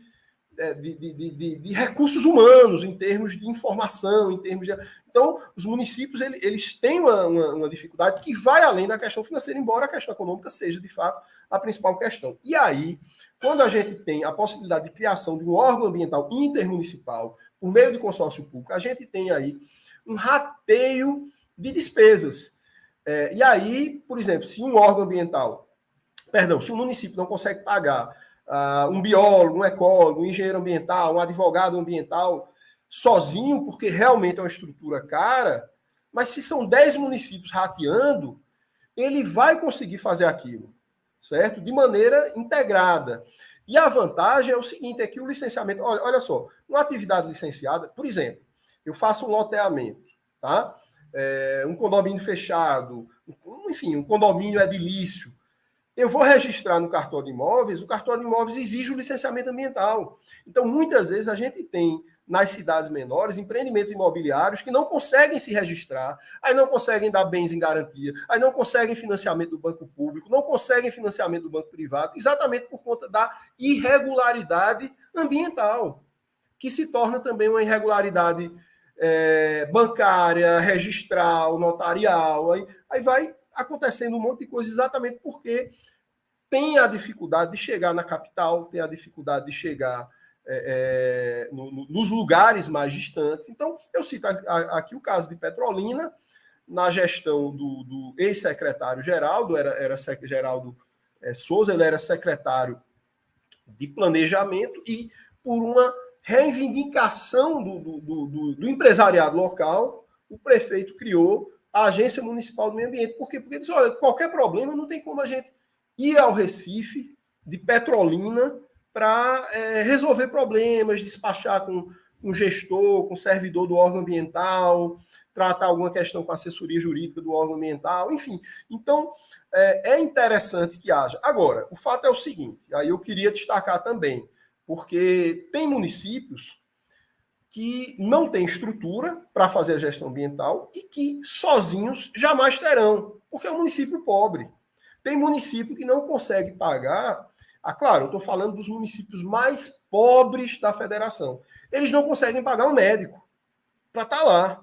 recursos humanos, em termos de informação, em termos de... Então, os municípios, eles têm uma dificuldade que vai além da questão financeira, embora a questão econômica seja, de fato, a principal questão. E aí, quando a gente tem a possibilidade de criação de um órgão ambiental intermunicipal, por meio de consórcio público, a gente tem aí um rateio de despesas. E aí, por exemplo, se um órgão ambiental, se um município não consegue pagar um biólogo, um ecólogo, um engenheiro ambiental, um advogado ambiental, sozinho, porque realmente é uma estrutura cara, mas se são 10 municípios rateando, ele vai conseguir fazer aquilo, certo? De maneira integrada. E a vantagem é o seguinte, é que o licenciamento... Olha só, uma atividade licenciada, por exemplo, eu faço um loteamento, tá? Um condomínio fechado, enfim, um condomínio edilício. Eu vou registrar no cartório de imóveis, o cartório de imóveis exige o licenciamento ambiental. Então, muitas vezes, a gente tem, nas cidades menores, empreendimentos imobiliários que não conseguem se registrar, aí não conseguem dar bens em garantia, aí não conseguem financiamento do banco público, não conseguem financiamento do banco privado, exatamente por conta da irregularidade ambiental, que se torna também uma irregularidade bancária, registral, notarial, aí vai acontecendo um monte de coisa exatamente porque tem a dificuldade de chegar na capital, tem a dificuldade de chegar nos lugares mais distantes. Então, eu cito aqui o caso de Petrolina, na gestão do ex-secretário Geraldo, era Geraldo Souza, ele era secretário de planejamento e por uma reivindicação do empresariado local, o prefeito criou a Agência Municipal do Meio Ambiente. Por quê? Porque ele disse, olha, qualquer problema não tem como a gente ir ao Recife, de Petrolina, para resolver problemas, despachar com um gestor, com um servidor do órgão ambiental, tratar alguma questão com a assessoria jurídica do órgão ambiental, enfim. Então, é interessante que haja. Agora, o fato é o seguinte, aí eu queria destacar também, porque tem municípios que não têm estrutura para fazer a gestão ambiental e que sozinhos jamais terão, porque é um município pobre. Tem município que não consegue pagar. Claro, eu estou falando dos municípios mais pobres da federação. Eles não conseguem pagar um médico para estar lá.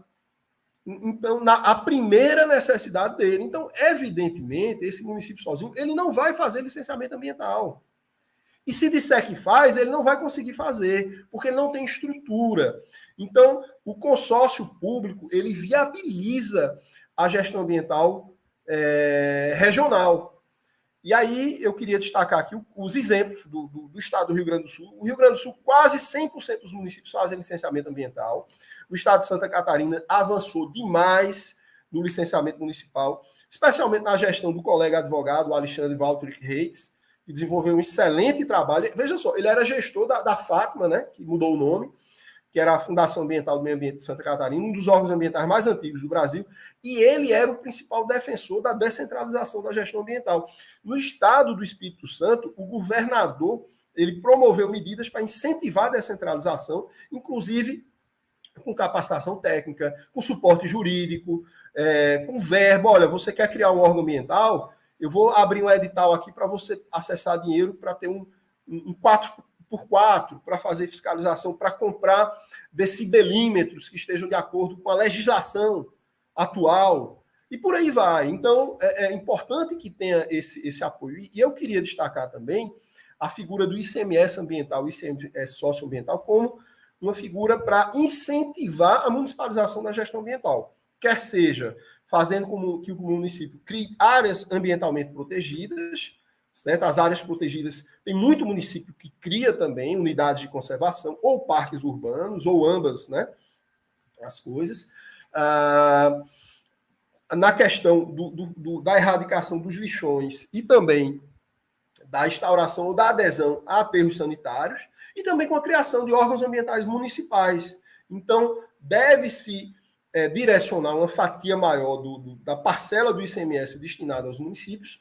Então, a primeira necessidade dele. Então, evidentemente, esse município sozinho, ele não vai fazer licenciamento ambiental. E se disser que faz, ele não vai conseguir fazer, porque ele não tem estrutura. Então, o consórcio público, ele viabiliza a gestão ambiental regional. E aí eu queria destacar aqui os exemplos do estado do Rio Grande do Sul. O Rio Grande do Sul, quase 100% dos municípios fazem licenciamento ambiental. O estado de Santa Catarina avançou demais no licenciamento municipal, especialmente na gestão do colega advogado Alexandre Walter Reitz, que desenvolveu um excelente trabalho. Veja só, ele era gestor da Fátima, né, que mudou o nome, que era a Fundação Ambiental do Meio Ambiente de Santa Catarina, um dos órgãos ambientais mais antigos do Brasil, e ele era o principal defensor da descentralização da gestão ambiental. No estado do Espírito Santo, o governador ele promoveu medidas para incentivar a descentralização, inclusive com capacitação técnica, com suporte jurídico, com verba. Olha, você quer criar um órgão ambiental? Eu vou abrir um edital aqui para você acessar dinheiro para ter um 4x4, para fazer fiscalização, para comprar decibelímetros que estejam de acordo com a legislação atual, e por aí vai. Então, é importante que tenha esse apoio. E eu queria destacar também a figura do ICMS ambiental, ICMS socioambiental, como uma figura para incentivar a municipalização da gestão ambiental, quer seja fazendo com que o município crie áreas ambientalmente protegidas, certo? As áreas protegidas, tem muito município que cria também unidades de conservação, ou parques urbanos, ou ambas, né? As coisas. Na questão da erradicação dos lixões e também da instauração ou da adesão a aterros sanitários, e também com a criação de órgãos ambientais municipais. Então, deve-se direcionar uma fatia maior da parcela do ICMS destinada aos municípios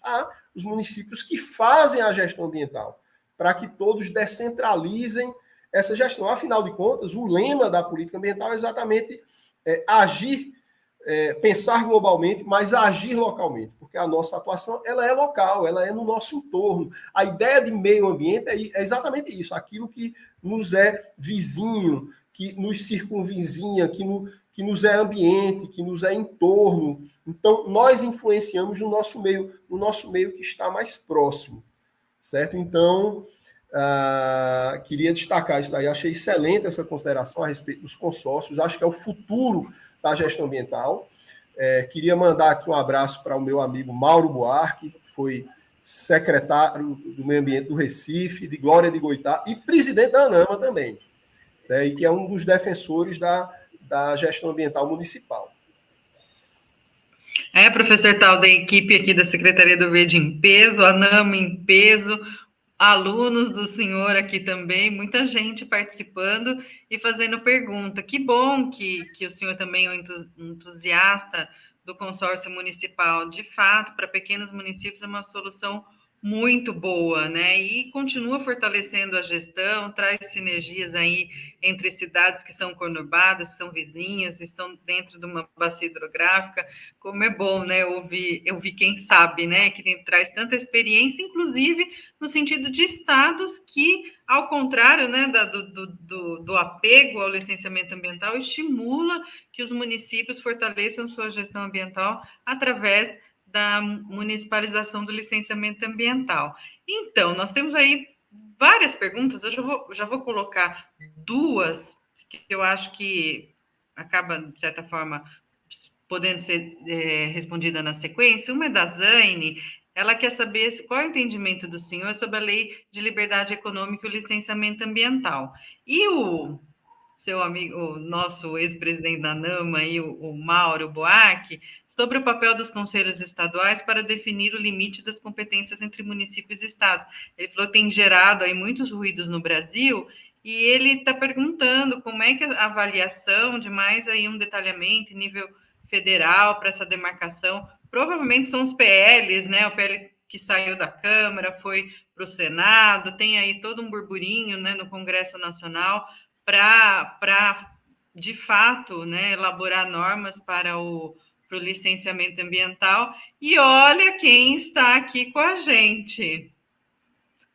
os municípios que fazem a gestão ambiental, para que todos descentralizem essa gestão. Afinal de contas, o lema da política ambiental é exatamente agir, pensar globalmente, mas agir localmente, porque a nossa atuação ela é local, ela é no nosso entorno. A ideia de meio ambiente é exatamente isso, aquilo que nos é vizinho, que nos circunvizinha, que nos é ambiente, que nos é entorno. Então, nós influenciamos no nosso meio que está mais próximo, certo? Então, queria destacar isso daí. Achei excelente essa consideração a respeito dos consórcios. Acho que é o futuro da gestão ambiental. Queria mandar aqui um abraço para o meu amigo Mauro Buarque, que foi secretário do Meio Ambiente do Recife, de Glória de Goitá, e presidente da ANAMA também, né, e que é um dos defensores da gestão ambiental municipal. Professor Tal, da equipe aqui da Secretaria do Verde em peso, a ANAMA em peso, alunos do senhor aqui também, muita gente participando e fazendo pergunta. Que bom que o senhor também é um entusiasta do consórcio municipal. De fato, para pequenos municípios é uma solução muito boa, né? E continua fortalecendo a gestão, traz sinergias aí entre cidades que são conurbadas, que são vizinhas, estão dentro de uma bacia hidrográfica. Como é bom, né? Ouvir quem sabe, né? Que traz tanta experiência, inclusive no sentido de estados que, ao contrário, né, do apego ao licenciamento ambiental, estimula que os municípios fortaleçam sua gestão ambiental através da municipalização do licenciamento ambiental. Então, nós temos aí várias perguntas, eu já vou colocar duas, que eu acho que acaba, de certa forma, podendo ser respondida na sequência. Uma é da Zaine, ela quer saber qual é o entendimento do senhor sobre a Lei de Liberdade Econômica e o licenciamento ambiental. E o seu amigo, o nosso ex-presidente da ANAMA, aí, o Mauro Buarque, sobre o papel dos conselhos estaduais para definir o limite das competências entre municípios e estados. Ele falou que tem gerado aí muitos ruídos no Brasil, e ele está perguntando como é que a avaliação de mais aí um detalhamento em nível federal para essa demarcação, provavelmente são os PLs, né? O PL que saiu da Câmara, foi para o Senado, tem aí todo um burburinho, né, no Congresso Nacional, para de fato, né, elaborar normas para o licenciamento ambiental. E olha quem está aqui com a gente,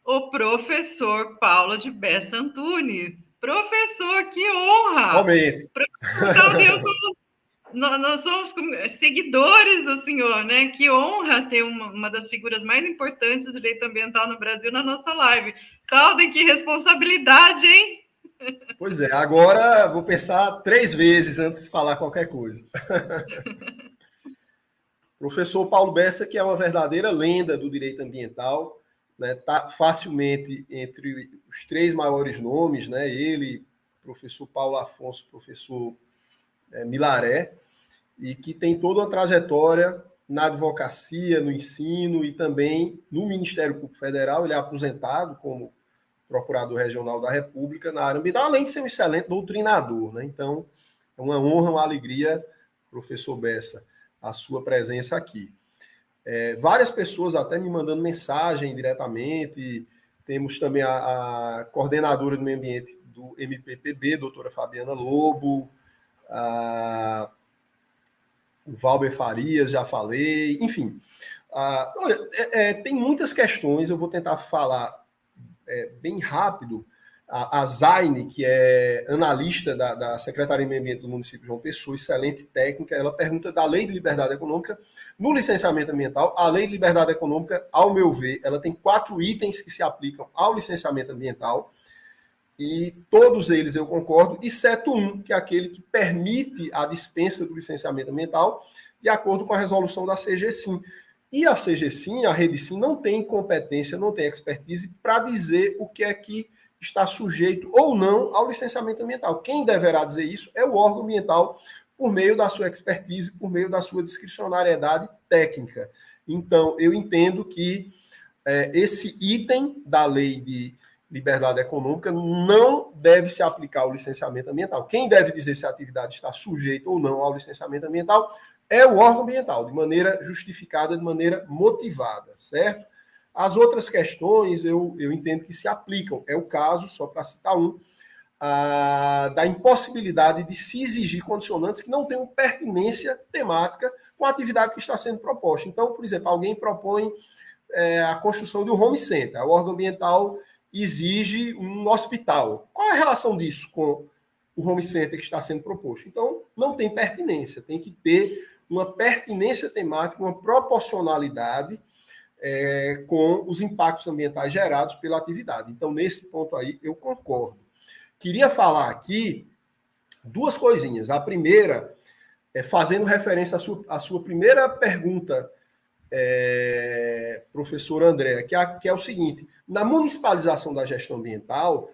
o professor Paulo de Bessa Antunes. Professor, que honra! Somente. Nós somos seguidores do senhor, né? Que honra ter uma das figuras mais importantes do direito ambiental no Brasil na nossa live. Talden, que responsabilidade, hein? Pois é, agora vou pensar 3 vezes antes de falar qualquer coisa. Professor Paulo Bessa, que é uma verdadeira lenda do direito ambiental, né, tá facilmente entre os 3 maiores nomes, né, ele, professor Paulo Afonso, professor Milaré, e que tem toda uma trajetória na advocacia, no ensino e também no Ministério Público Federal. Ele é aposentado como procurador regional da República na área ambiental, além de ser um excelente doutrinador, né? Então, é uma honra, uma alegria, professor Bessa, a sua presença aqui. Várias pessoas até me mandando mensagem diretamente. Temos também a coordenadora do meio ambiente do MPPB, doutora Fabiana Lobo, o Valber Farias, já falei, enfim. Olha, tem muitas questões, eu vou tentar falar bem rápido. A Zaine, que é analista da Secretaria de Meio Ambiente do município de João Pessoa, excelente técnica, ela pergunta da Lei de Liberdade Econômica no licenciamento ambiental. A Lei de Liberdade Econômica, ao meu ver, ela tem 4 itens que se aplicam ao licenciamento ambiental, e todos eles eu concordo, exceto um, que é aquele que permite a dispensa do licenciamento ambiental, de acordo com a resolução da CGSIM. E a CGSIM, a Rede Sim, não tem competência, não tem expertise para dizer o que é que está sujeito ou não ao licenciamento ambiental. Quem deverá dizer isso é o órgão ambiental, por meio da sua expertise, por meio da sua discricionariedade técnica. Então, eu entendo que esse item da Lei de Liberdade Econômica não deve se aplicar ao licenciamento ambiental. Quem deve dizer se a atividade está sujeita ou não ao licenciamento ambiental é o órgão ambiental, de maneira justificada, de maneira motivada, certo? As outras questões eu entendo que se aplicam. É o caso, só para citar um, da impossibilidade de se exigir condicionantes que não tenham pertinência temática com a atividade que está sendo proposta. Então, por exemplo, alguém propõe a construção de um home center. O órgão ambiental exige um hospital. Qual é a relação disso com o home center que está sendo proposto? Então, não tem pertinência. Tem que ter uma pertinência temática, uma proporcionalidade com os impactos ambientais gerados pela atividade. Então, nesse ponto aí, eu concordo. Queria falar aqui 2 coisinhas. A primeira, fazendo referência à sua primeira pergunta, professor André, que é o seguinte: na municipalização da gestão ambiental,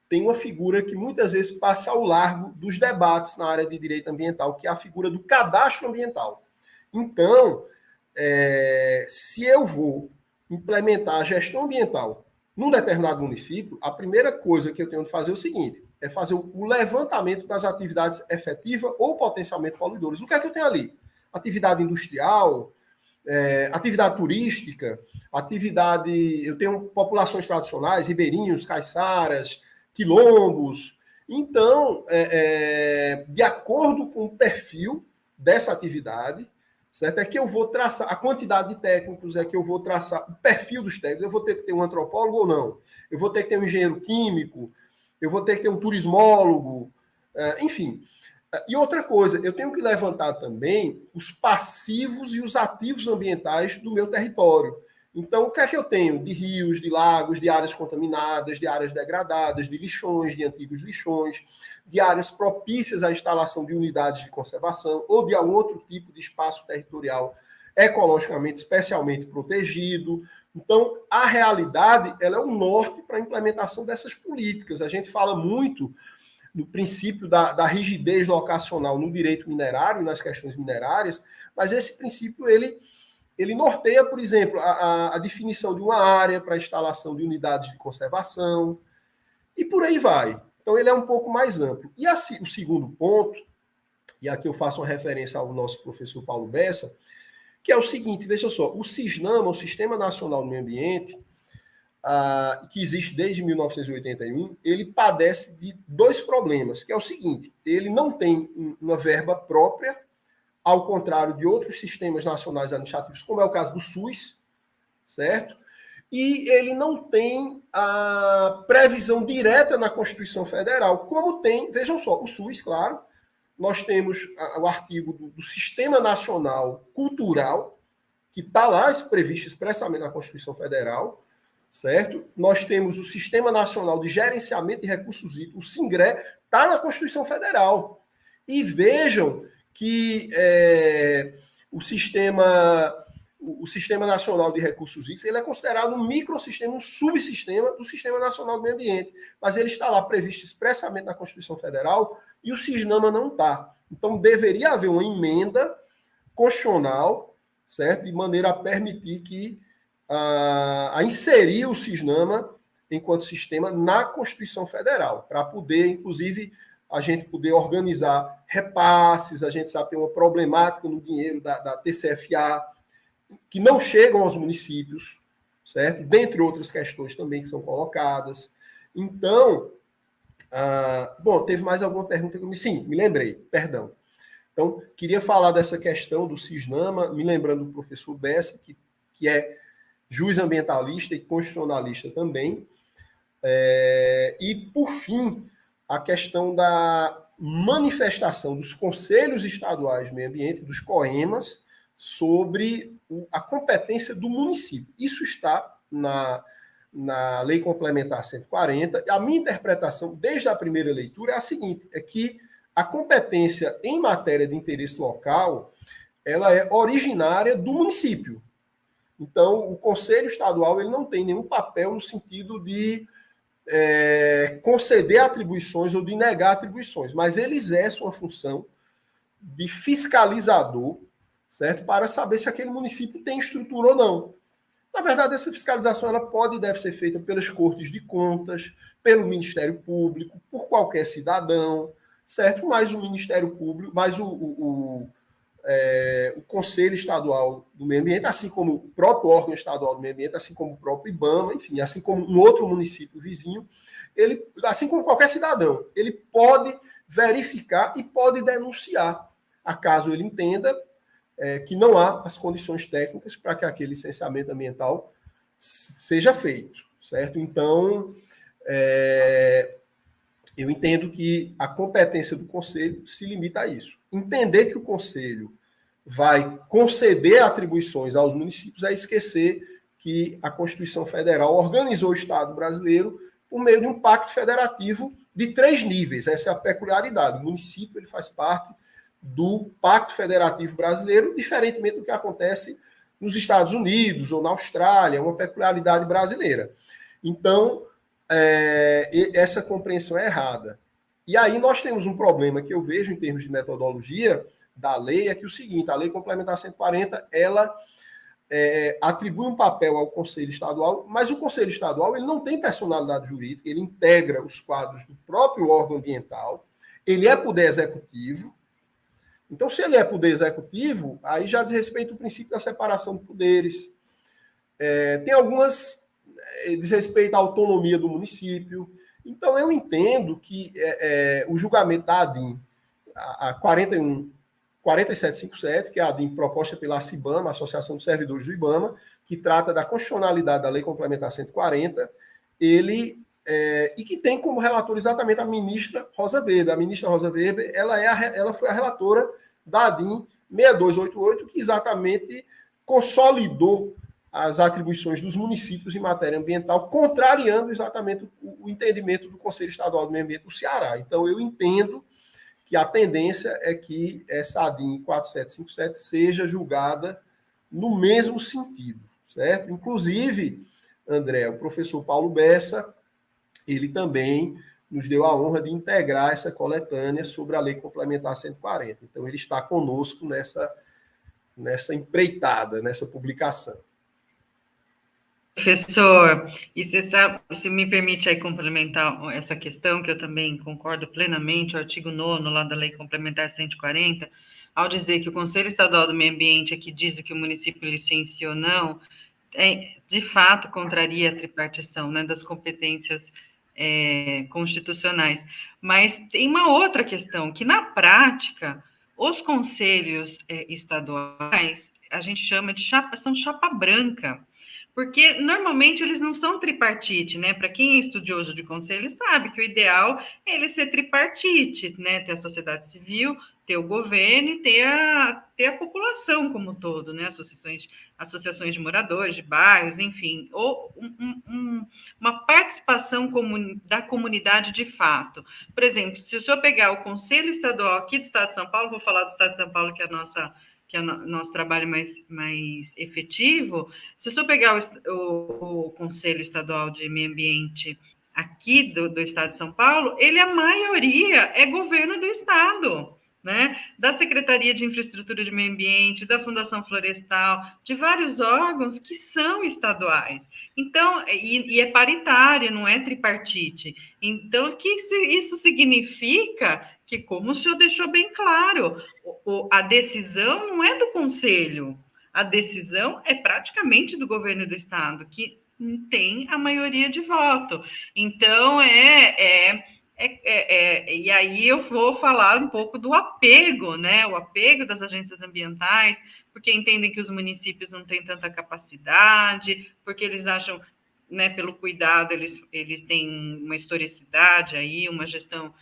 tem uma figura que muitas vezes passa ao largo dos debates na área de direito ambiental, que é a figura do cadastro ambiental. Então, se eu vou implementar a gestão ambiental num determinado município, a primeira coisa que eu tenho de fazer é o seguinte: é fazer o levantamento das atividades efetivas ou potencialmente poluidoras. O que é que eu tenho ali? Atividade industrial, atividade turística, eu tenho populações tradicionais, ribeirinhos, caiçaras, quilombos. Então, de acordo com o perfil dessa atividade, certo? É que eu vou traçar a quantidade de técnicos, é que eu vou traçar o perfil dos técnicos. Eu vou ter que ter um antropólogo ou não? Eu vou ter que ter um engenheiro químico? Eu vou ter que ter um turismólogo? Enfim. E outra coisa, eu tenho que levantar também os passivos e os ativos ambientais do meu território. Então, o que é que eu tenho de rios, de lagos, de áreas contaminadas, de áreas degradadas, de lixões, de antigos lixões, de áreas propícias à instalação de unidades de conservação ou de algum outro tipo de espaço territorial ecologicamente especialmente protegido. Então, a realidade ela é um norte para a implementação dessas políticas. A gente fala muito no princípio da rigidez locacional no direito minerário, nas questões minerárias, mas esse princípio ele norteia, por exemplo, a definição de uma área para a instalação de unidades de conservação, e por aí vai. Então, ele é um pouco mais amplo. E o segundo ponto, e aqui eu faço uma referência ao nosso professor Paulo Bessa, que é o seguinte: veja só, o SISNAMA, o Sistema Nacional do Meio Ambiente, que existe desde 1981, ele padece de 2 problemas, que é o seguinte: ele não tem uma verba própria, ao contrário de outros sistemas nacionais administrativos, como é o caso do SUS, certo? E ele não tem a previsão direta na Constituição Federal, como tem, vejam só, o SUS, claro, nós temos o artigo do Sistema Nacional Cultural, que está lá previsto expressamente na Constituição Federal, certo? Nós temos o Sistema Nacional de Gerenciamento de Recursos Hídricos, o SINGRE, está na Constituição Federal. E vejam que o Sistema Nacional de Recursos Hídricos, ele é considerado um microsistema, um subsistema do Sistema Nacional do Meio Ambiente, mas ele está lá previsto expressamente na Constituição Federal e o Cisnama não está. Então, deveria haver uma emenda constitucional, certo? De maneira a permitir que a inserir o Cisnama enquanto sistema na Constituição Federal, para poder, inclusive, a gente poder organizar repasses, a gente sabe que tem uma problemática no dinheiro da TCFA, que não chegam aos municípios, certo? Dentre outras questões também que são colocadas. Então, bom, teve mais alguma pergunta que eu Sim, me lembrei, perdão. Então, queria falar dessa questão do Cisnama, me lembrando do professor Bessa, que é juiz ambientalista e constitucionalista também. E, por fim, a questão da manifestação dos conselhos estaduais de meio ambiente, dos COEMAS, sobre a competência do município. Isso está na Lei Complementar 140. A minha interpretação, desde a primeira leitura, é a seguinte, é que a competência em matéria de interesse local, ela é originária do município. Então, o Conselho Estadual ele não tem nenhum papel no sentido de conceder atribuições ou de negar atribuições, mas ele exerce uma função de fiscalizador, certo? Para saber se aquele município tem estrutura ou não. Na verdade, essa fiscalização ela pode e deve ser feita pelas Cortes de Contas, pelo Ministério Público, por qualquer cidadão, certo? Mas o Ministério Público, mas o Conselho Estadual do Meio Ambiente, assim como o próprio órgão estadual do meio ambiente, assim como o próprio IBAMA, enfim, assim como um outro município vizinho, ele, assim como qualquer cidadão, ele pode verificar e pode denunciar, acaso ele entenda que não há as condições técnicas para que aquele licenciamento ambiental seja feito, certo? Então, eu entendo que a competência do Conselho se limita a isso. Entender que o Conselho vai conceder atribuições aos municípios é esquecer que a Constituição Federal organizou o Estado brasileiro por meio de um pacto federativo de 3 níveis. Essa é a peculiaridade. O município ele faz parte do Pacto Federativo Brasileiro, diferentemente do que acontece nos Estados Unidos ou na Austrália, é uma peculiaridade brasileira. Então, essa compreensão é errada. E aí nós temos um problema que eu vejo em termos de metodologia da lei, é que o seguinte, a Lei Complementar 140, ela atribui um papel ao Conselho Estadual, mas o Conselho Estadual ele não tem personalidade jurídica, ele integra os quadros do próprio órgão ambiental, ele é poder executivo. Então, se ele é poder executivo, aí já diz respeito ao princípio da separação de poderes. Tem algumas diz respeito à autonomia do município. Então, eu entendo que o julgamento da ADIM, a 4757, que é a ADIM proposta pela CIBAMA, Associação dos Servidores do IBAMA, que trata da constitucionalidade da Lei Complementar 140, e que tem como relatora exatamente a ministra Rosa Weber. A ministra Rosa Weber ela foi a relatora da ADIM 6288, que exatamente consolidou as atribuições dos municípios em matéria ambiental, contrariando exatamente o entendimento do Conselho Estadual do Meio Ambiente do Ceará. Então, eu entendo que a tendência é que essa ADIM 4757 seja julgada no mesmo sentido, certo? Inclusive, André, o professor Paulo Bessa, ele também nos deu a honra de integrar essa coletânea sobre a Lei Complementar 140. Então, ele está conosco nessa empreitada, nessa publicação. Professor, e você sabe, se me permite aí complementar essa questão, que eu também concordo plenamente, o artigo 9º lá da Lei Complementar 140, ao dizer que o Conselho Estadual do Meio Ambiente é que diz o que o município licencia ou não, de fato contraria a tripartição, né, das competências constitucionais. Mas tem uma outra questão, que na prática, os conselhos estaduais, a gente chama de são chapa branca, porque normalmente eles não são tripartite, né? Para quem é estudioso de conselho sabe que o ideal é ele ser tripartite, né? Ter a sociedade civil, ter o governo e ter a população como um todo, né? Associações de moradores, de bairros, enfim, ou uma participação da comunidade de fato. Por exemplo, se o senhor pegar o Conselho Estadual aqui do Estado de São Paulo, vou falar do Estado de São Paulo, que que é o nosso trabalho mais efetivo, se eu pegar o Conselho Estadual de Meio Ambiente aqui do Estado de São Paulo, a maioria é governo do Estado, né? Da Secretaria de Infraestrutura de Meio Ambiente, da Fundação Florestal, de vários órgãos que são estaduais. Então, e é paritário, não é tripartite. Então, o que isso significa? Que, como o senhor deixou bem claro, a decisão não é do Conselho, a decisão é praticamente do governo do Estado, que tem a maioria de voto. Então, e aí eu vou falar um pouco do apego, né? O apego das agências ambientais, porque entendem que os municípios não têm tanta capacidade, porque eles acham, né, pelo cuidado, eles têm uma historicidade aí, uma gestão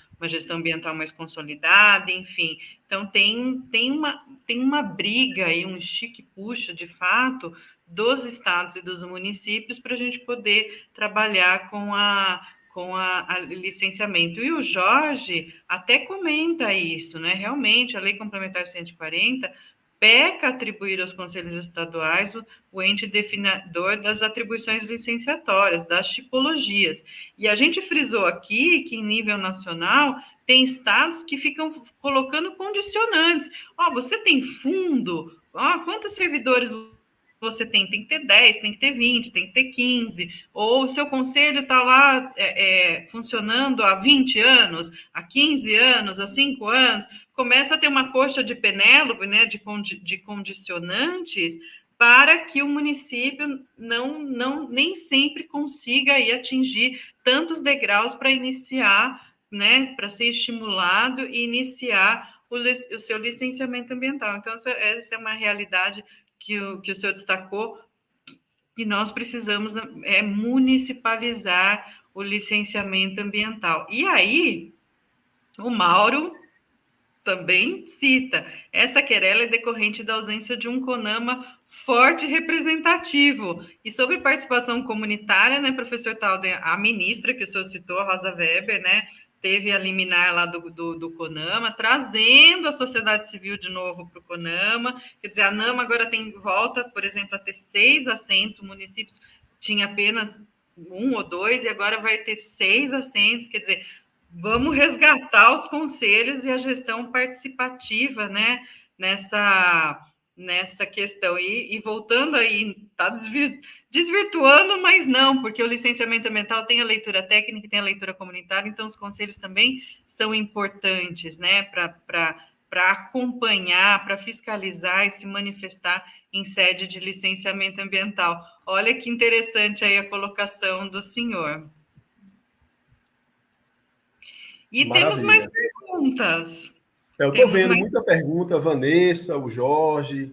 ambiental mais consolidada, enfim. Então, tem uma briga aí, um chique-puxa, de fato, dos estados e dos municípios para a gente poder trabalhar com a licenciamento. E o Jorge até comenta isso, né? Realmente, a Lei Complementar 140 peca atribuir aos conselhos estaduais o ente definidor das atribuições licenciatórias, das tipologias. E a gente frisou aqui que, em nível nacional, tem estados que ficam colocando condicionantes. Você tem fundo? Quantos servidores você tem que ter 10, tem que ter 20, tem que ter 15, ou o seu conselho está lá funcionando há 20 anos, há 15 anos, há 5 anos, começa a ter uma coxa de Penélope, né, de condicionantes, para que o município nem sempre consiga aí atingir tantos degraus para iniciar, né, para ser estimulado e iniciar o seu licenciamento ambiental. Então, essa é uma realidade que o senhor destacou, que nós precisamos municipalizar o licenciamento ambiental. E aí, o Mauro também cita, essa querela é decorrente da ausência de um CONAMA forte e representativo. E sobre participação comunitária, né, professor Talden, a ministra que o senhor citou, a Rosa Weber, né, teve a liminar lá do CONAMA, trazendo a sociedade civil de novo para o CONAMA. Quer dizer, a NAMA agora volta, por exemplo, a ter 6 assentos, o município tinha apenas 1 ou 2, e agora vai ter 6 assentos. Quer dizer, vamos resgatar os conselhos e a gestão participativa, né, nessa questão. E voltando aí, está desvirtuando, mas não, porque o licenciamento ambiental tem a leitura técnica e tem a leitura comunitária, então os conselhos também são importantes, né, para acompanhar, para fiscalizar e se manifestar em sede de licenciamento ambiental. Olha que interessante aí a colocação do senhor. E Maravilha. temos mais perguntas. Eu estou vendo muita pergunta, Vanessa, o Jorge.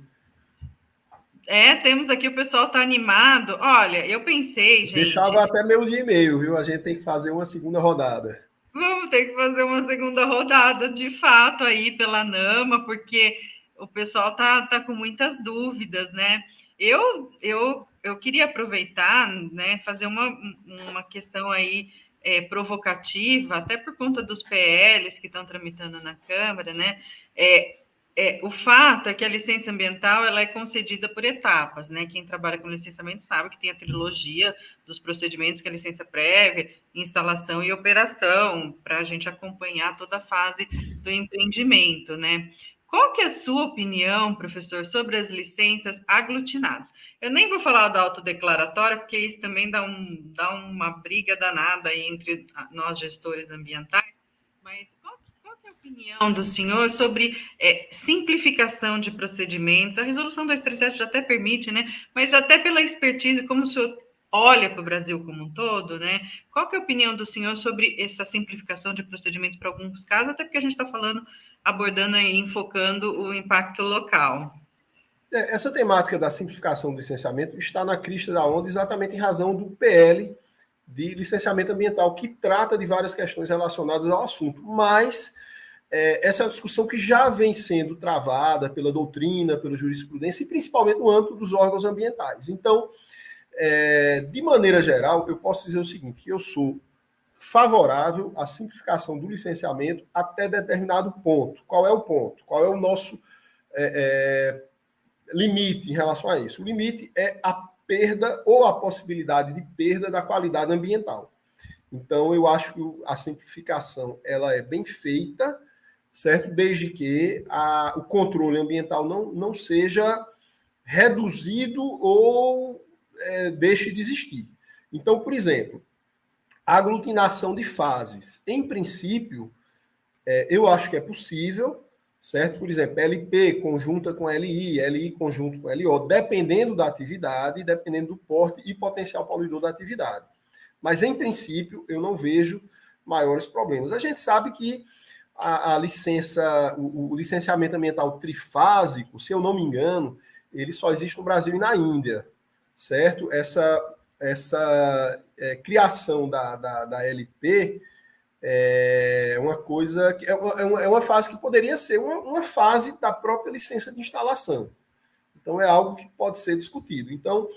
Temos aqui, o pessoal está animado. Olha, eu pensei, gente... Deixava até meio de e-mail, viu? A gente tem que fazer uma segunda rodada. Vamos ter que fazer uma segunda rodada, de fato, aí pela NAMA, porque o pessoal tá com muitas dúvidas, né? Eu queria aproveitar, né, fazer uma questão aí provocativa, até por conta dos PLs que estão tramitando na Câmara, né? O fato é que a licença ambiental ela é concedida por etapas, né? Quem trabalha com licenciamento sabe que tem a trilogia dos procedimentos, que é a licença prévia, instalação e operação, para a gente acompanhar toda a fase do empreendimento, né? Qual que é a sua opinião, professor, sobre as licenças aglutinadas? Eu nem vou falar da autodeclaratória, porque isso também dá uma briga danada aí entre nós, gestores ambientais, mas qual que é a opinião do senhor sobre simplificação de procedimentos? A resolução 237 já até permite, né? Mas até pela expertise, como o senhor olha para o Brasil como um todo, né? Qual que é a opinião do senhor sobre essa simplificação de procedimentos para alguns casos, até porque a gente está abordando e enfocando o impacto local? Essa temática da simplificação do licenciamento está na crista da onda exatamente em razão do PL de licenciamento ambiental, que trata de várias questões relacionadas ao assunto. Mas essa é uma discussão que já vem sendo travada pela doutrina, pela jurisprudência e principalmente no âmbito dos órgãos ambientais. Então, de maneira geral, eu posso dizer o seguinte, que eu sou favorável à simplificação do licenciamento até determinado ponto. Qual é o ponto? Qual é o nosso limite em relação a isso. O limite é a perda ou a possibilidade de perda da qualidade ambiental. Então, eu acho que a simplificação ela é bem feita, certo? Desde que o controle ambiental não seja reduzido ou deixe de existir. Então, por exemplo, a aglutinação de fases, em princípio, eu acho que é possível, certo? Por exemplo, LP conjunta com LI, LI conjunto com LO, dependendo da atividade, dependendo do porte e potencial poluidor da atividade. Mas, em princípio, eu não vejo maiores problemas. A gente sabe que a licença, o licenciamento ambiental trifásico, se eu não me engano, ele só existe no Brasil e na Índia, certo? Essa criação da LP é uma coisa que é uma fase que poderia ser uma fase da própria licença de instalação. Então, é algo que pode ser discutido. Então,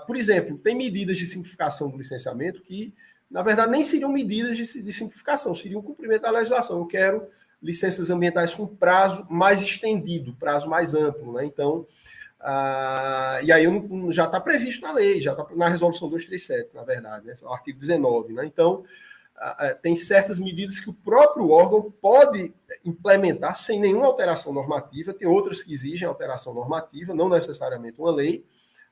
por exemplo, tem medidas de simplificação do licenciamento que, na verdade, nem seriam medidas de simplificação, seriam um cumprimento da legislação. Eu quero licenças ambientais com prazo mais estendido, prazo mais amplo, né? Então, e aí já está previsto na lei, já está na resolução 237, na verdade, né? O artigo 19, né? Então, tem certas medidas que o próprio órgão pode implementar sem nenhuma alteração normativa, tem outras que exigem alteração normativa, não necessariamente uma lei,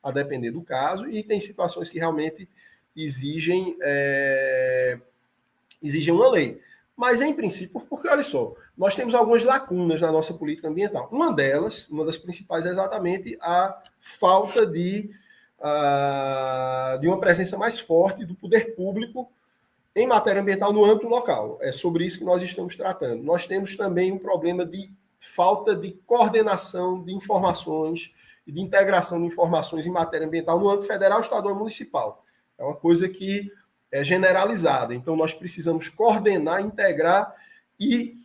a depender do caso, e tem situações que realmente exigem uma lei. Mas, em princípio, porque, olha só, nós temos algumas lacunas na nossa política ambiental. Uma das principais, é exatamente a falta de uma presença mais forte do poder público em matéria ambiental no âmbito local. É sobre isso que nós estamos tratando. Nós temos também um problema de falta de coordenação de informações e de integração de informações em matéria ambiental no âmbito federal, estadual e municipal. É uma coisa que é generalizada. Então, nós precisamos coordenar, integrar e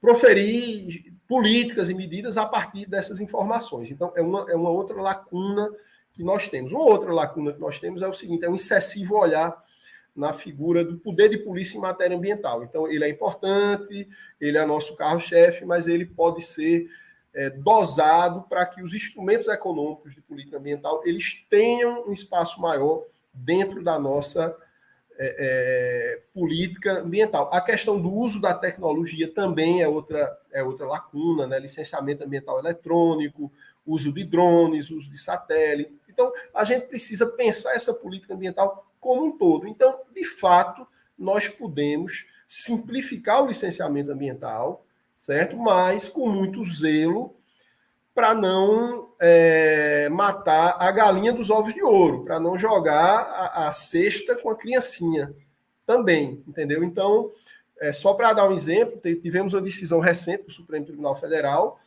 proferir políticas e medidas a partir dessas informações. Então, é uma outra lacuna que nós temos. Uma outra lacuna que nós temos é o seguinte, é um excessivo olhar na figura do poder de polícia em matéria ambiental. Então, ele é importante, ele é nosso carro-chefe, mas ele pode ser dosado para que os instrumentos econômicos de política ambiental eles tenham um espaço maior dentro da nossa política ambiental. A questão do uso da tecnologia também é outra lacuna, né? Licenciamento ambiental eletrônico, uso de drones, uso de satélite. Então, a gente precisa pensar essa política ambiental como um todo. Então, de fato, nós podemos simplificar o licenciamento ambiental, certo? Mas com muito zelo para não matar a galinha dos ovos de ouro, para não jogar a cesta com a criancinha também, entendeu? Então, só para dar um exemplo, tivemos uma decisão recente do Supremo Tribunal Federal,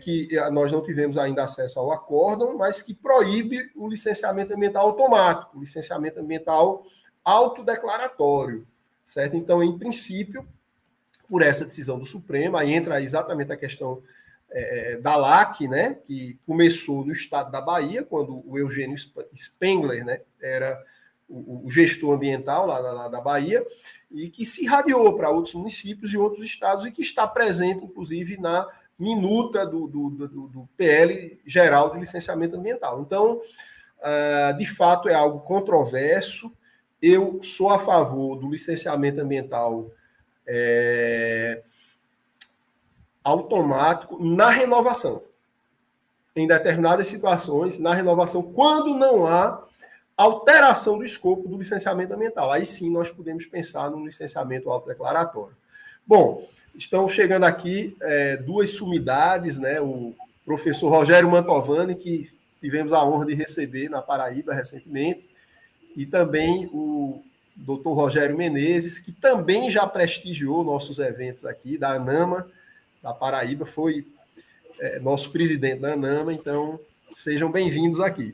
que nós não tivemos ainda acesso ao acórdão, mas que proíbe o licenciamento ambiental automático, o licenciamento ambiental autodeclaratório, certo? Então, em princípio, por essa decisão do Supremo, aí entra exatamente a questão da LAC, né, que começou no estado da Bahia, quando o Eugênio Spengler, né, era o gestor ambiental lá da Bahia, e que se irradiou para outros municípios e outros estados, e que está presente, inclusive, na minuta do PL geral de licenciamento ambiental. Então, de fato, é algo controverso. Eu sou a favor do licenciamento ambiental automático na renovação. Em determinadas situações, na renovação, quando não há alteração do escopo do licenciamento ambiental. Aí sim nós podemos pensar no licenciamento autodeclaratório. Bom, estão chegando aqui duas sumidades, né? O professor Rogério Mantovani, que tivemos a honra de receber na Paraíba recentemente, e também o doutor Rogério Menezes, que também já prestigiou nossos eventos aqui, da ANAMA, da Paraíba, foi nosso presidente da ANAMA, então sejam bem-vindos aqui.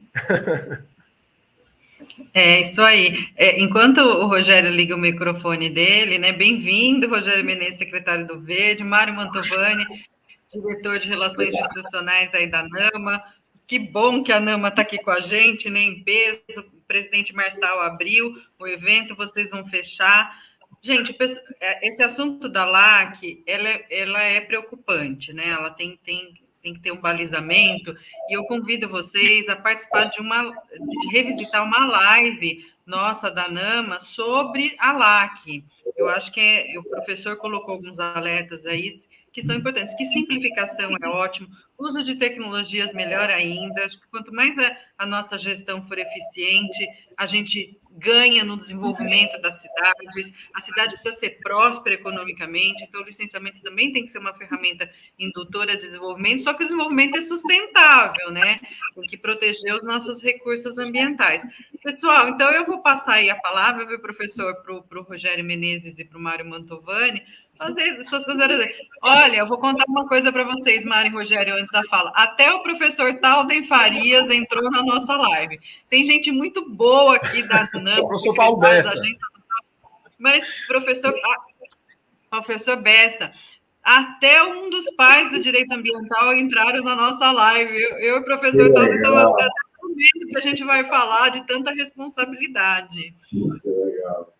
É isso aí. Enquanto o Rogério liga o microfone dele, né? Bem-vindo, Rogério Menezes, secretário do Verde, Mário Mantovani, diretor de Relações Institucionais aí da ANAMA. Que bom que a ANAMA está aqui com a gente, né? Em peso. O presidente Marçal abriu o evento, vocês vão fechar. Gente, esse assunto da LAC, ela é preocupante, né? Ela tem que ter um balizamento, e eu convido vocês a participar de revisitar uma live nossa da NAMA sobre a LAC. Eu acho que o professor colocou alguns alertas aí que são importantes, que simplificação é ótimo, uso de tecnologias melhor ainda, acho que quanto mais a nossa gestão for eficiente, a gente ganha no desenvolvimento das cidades, a cidade precisa ser próspera economicamente, então o licenciamento também tem que ser uma ferramenta indutora de desenvolvimento, só que o desenvolvimento é sustentável, né? Tem que proteger os nossos recursos ambientais. Pessoal, então eu vou passar aí a palavra, viu, professor, para o Rogério Menezes e para o Mário Mantovani, fazer suas considerações. Olha, eu vou contar uma coisa para vocês, Mário e Rogério, antes da fala. Até o professor Talden Farias entrou na nossa live. Tem gente muito boa aqui da NAMA, professor Paulo Bessa. Mas, professor Bessa, até um dos pais do direito ambiental entraram na nossa live. Eu e o professor Talden estamos até com medo que a gente vai falar de tanta responsabilidade. Muito legal.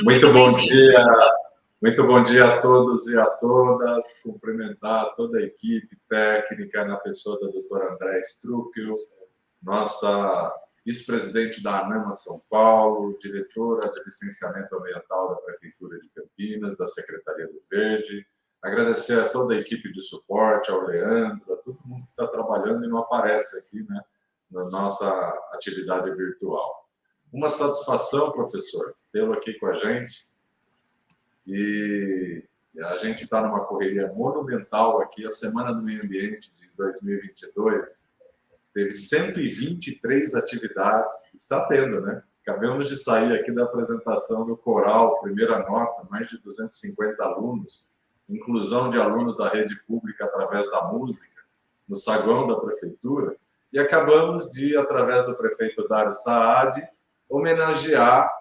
Muito bom dia. Muito bom dia a todos e a todas. Cumprimentar toda a equipe técnica, na pessoa da doutora Andréa Struckel, nossa vice-presidente da ANAMA São Paulo, diretora de licenciamento ambiental da Prefeitura de Campinas, da Secretaria do Verde. Agradecer a toda a equipe de suporte, ao Leandro, a todo mundo que está trabalhando e não aparece aqui, né, na nossa atividade virtual. Uma satisfação, professor, tê-lo aqui com a gente. E a gente está numa correria monumental aqui. A Semana do Meio Ambiente de 2022 teve 123 atividades. Está tendo, né? Acabamos de sair aqui da apresentação do Coral, primeira nota, mais de 250 alunos, inclusão de alunos da rede pública através da música, no saguão da prefeitura, e acabamos de, através do prefeito Dário Saad, homenagear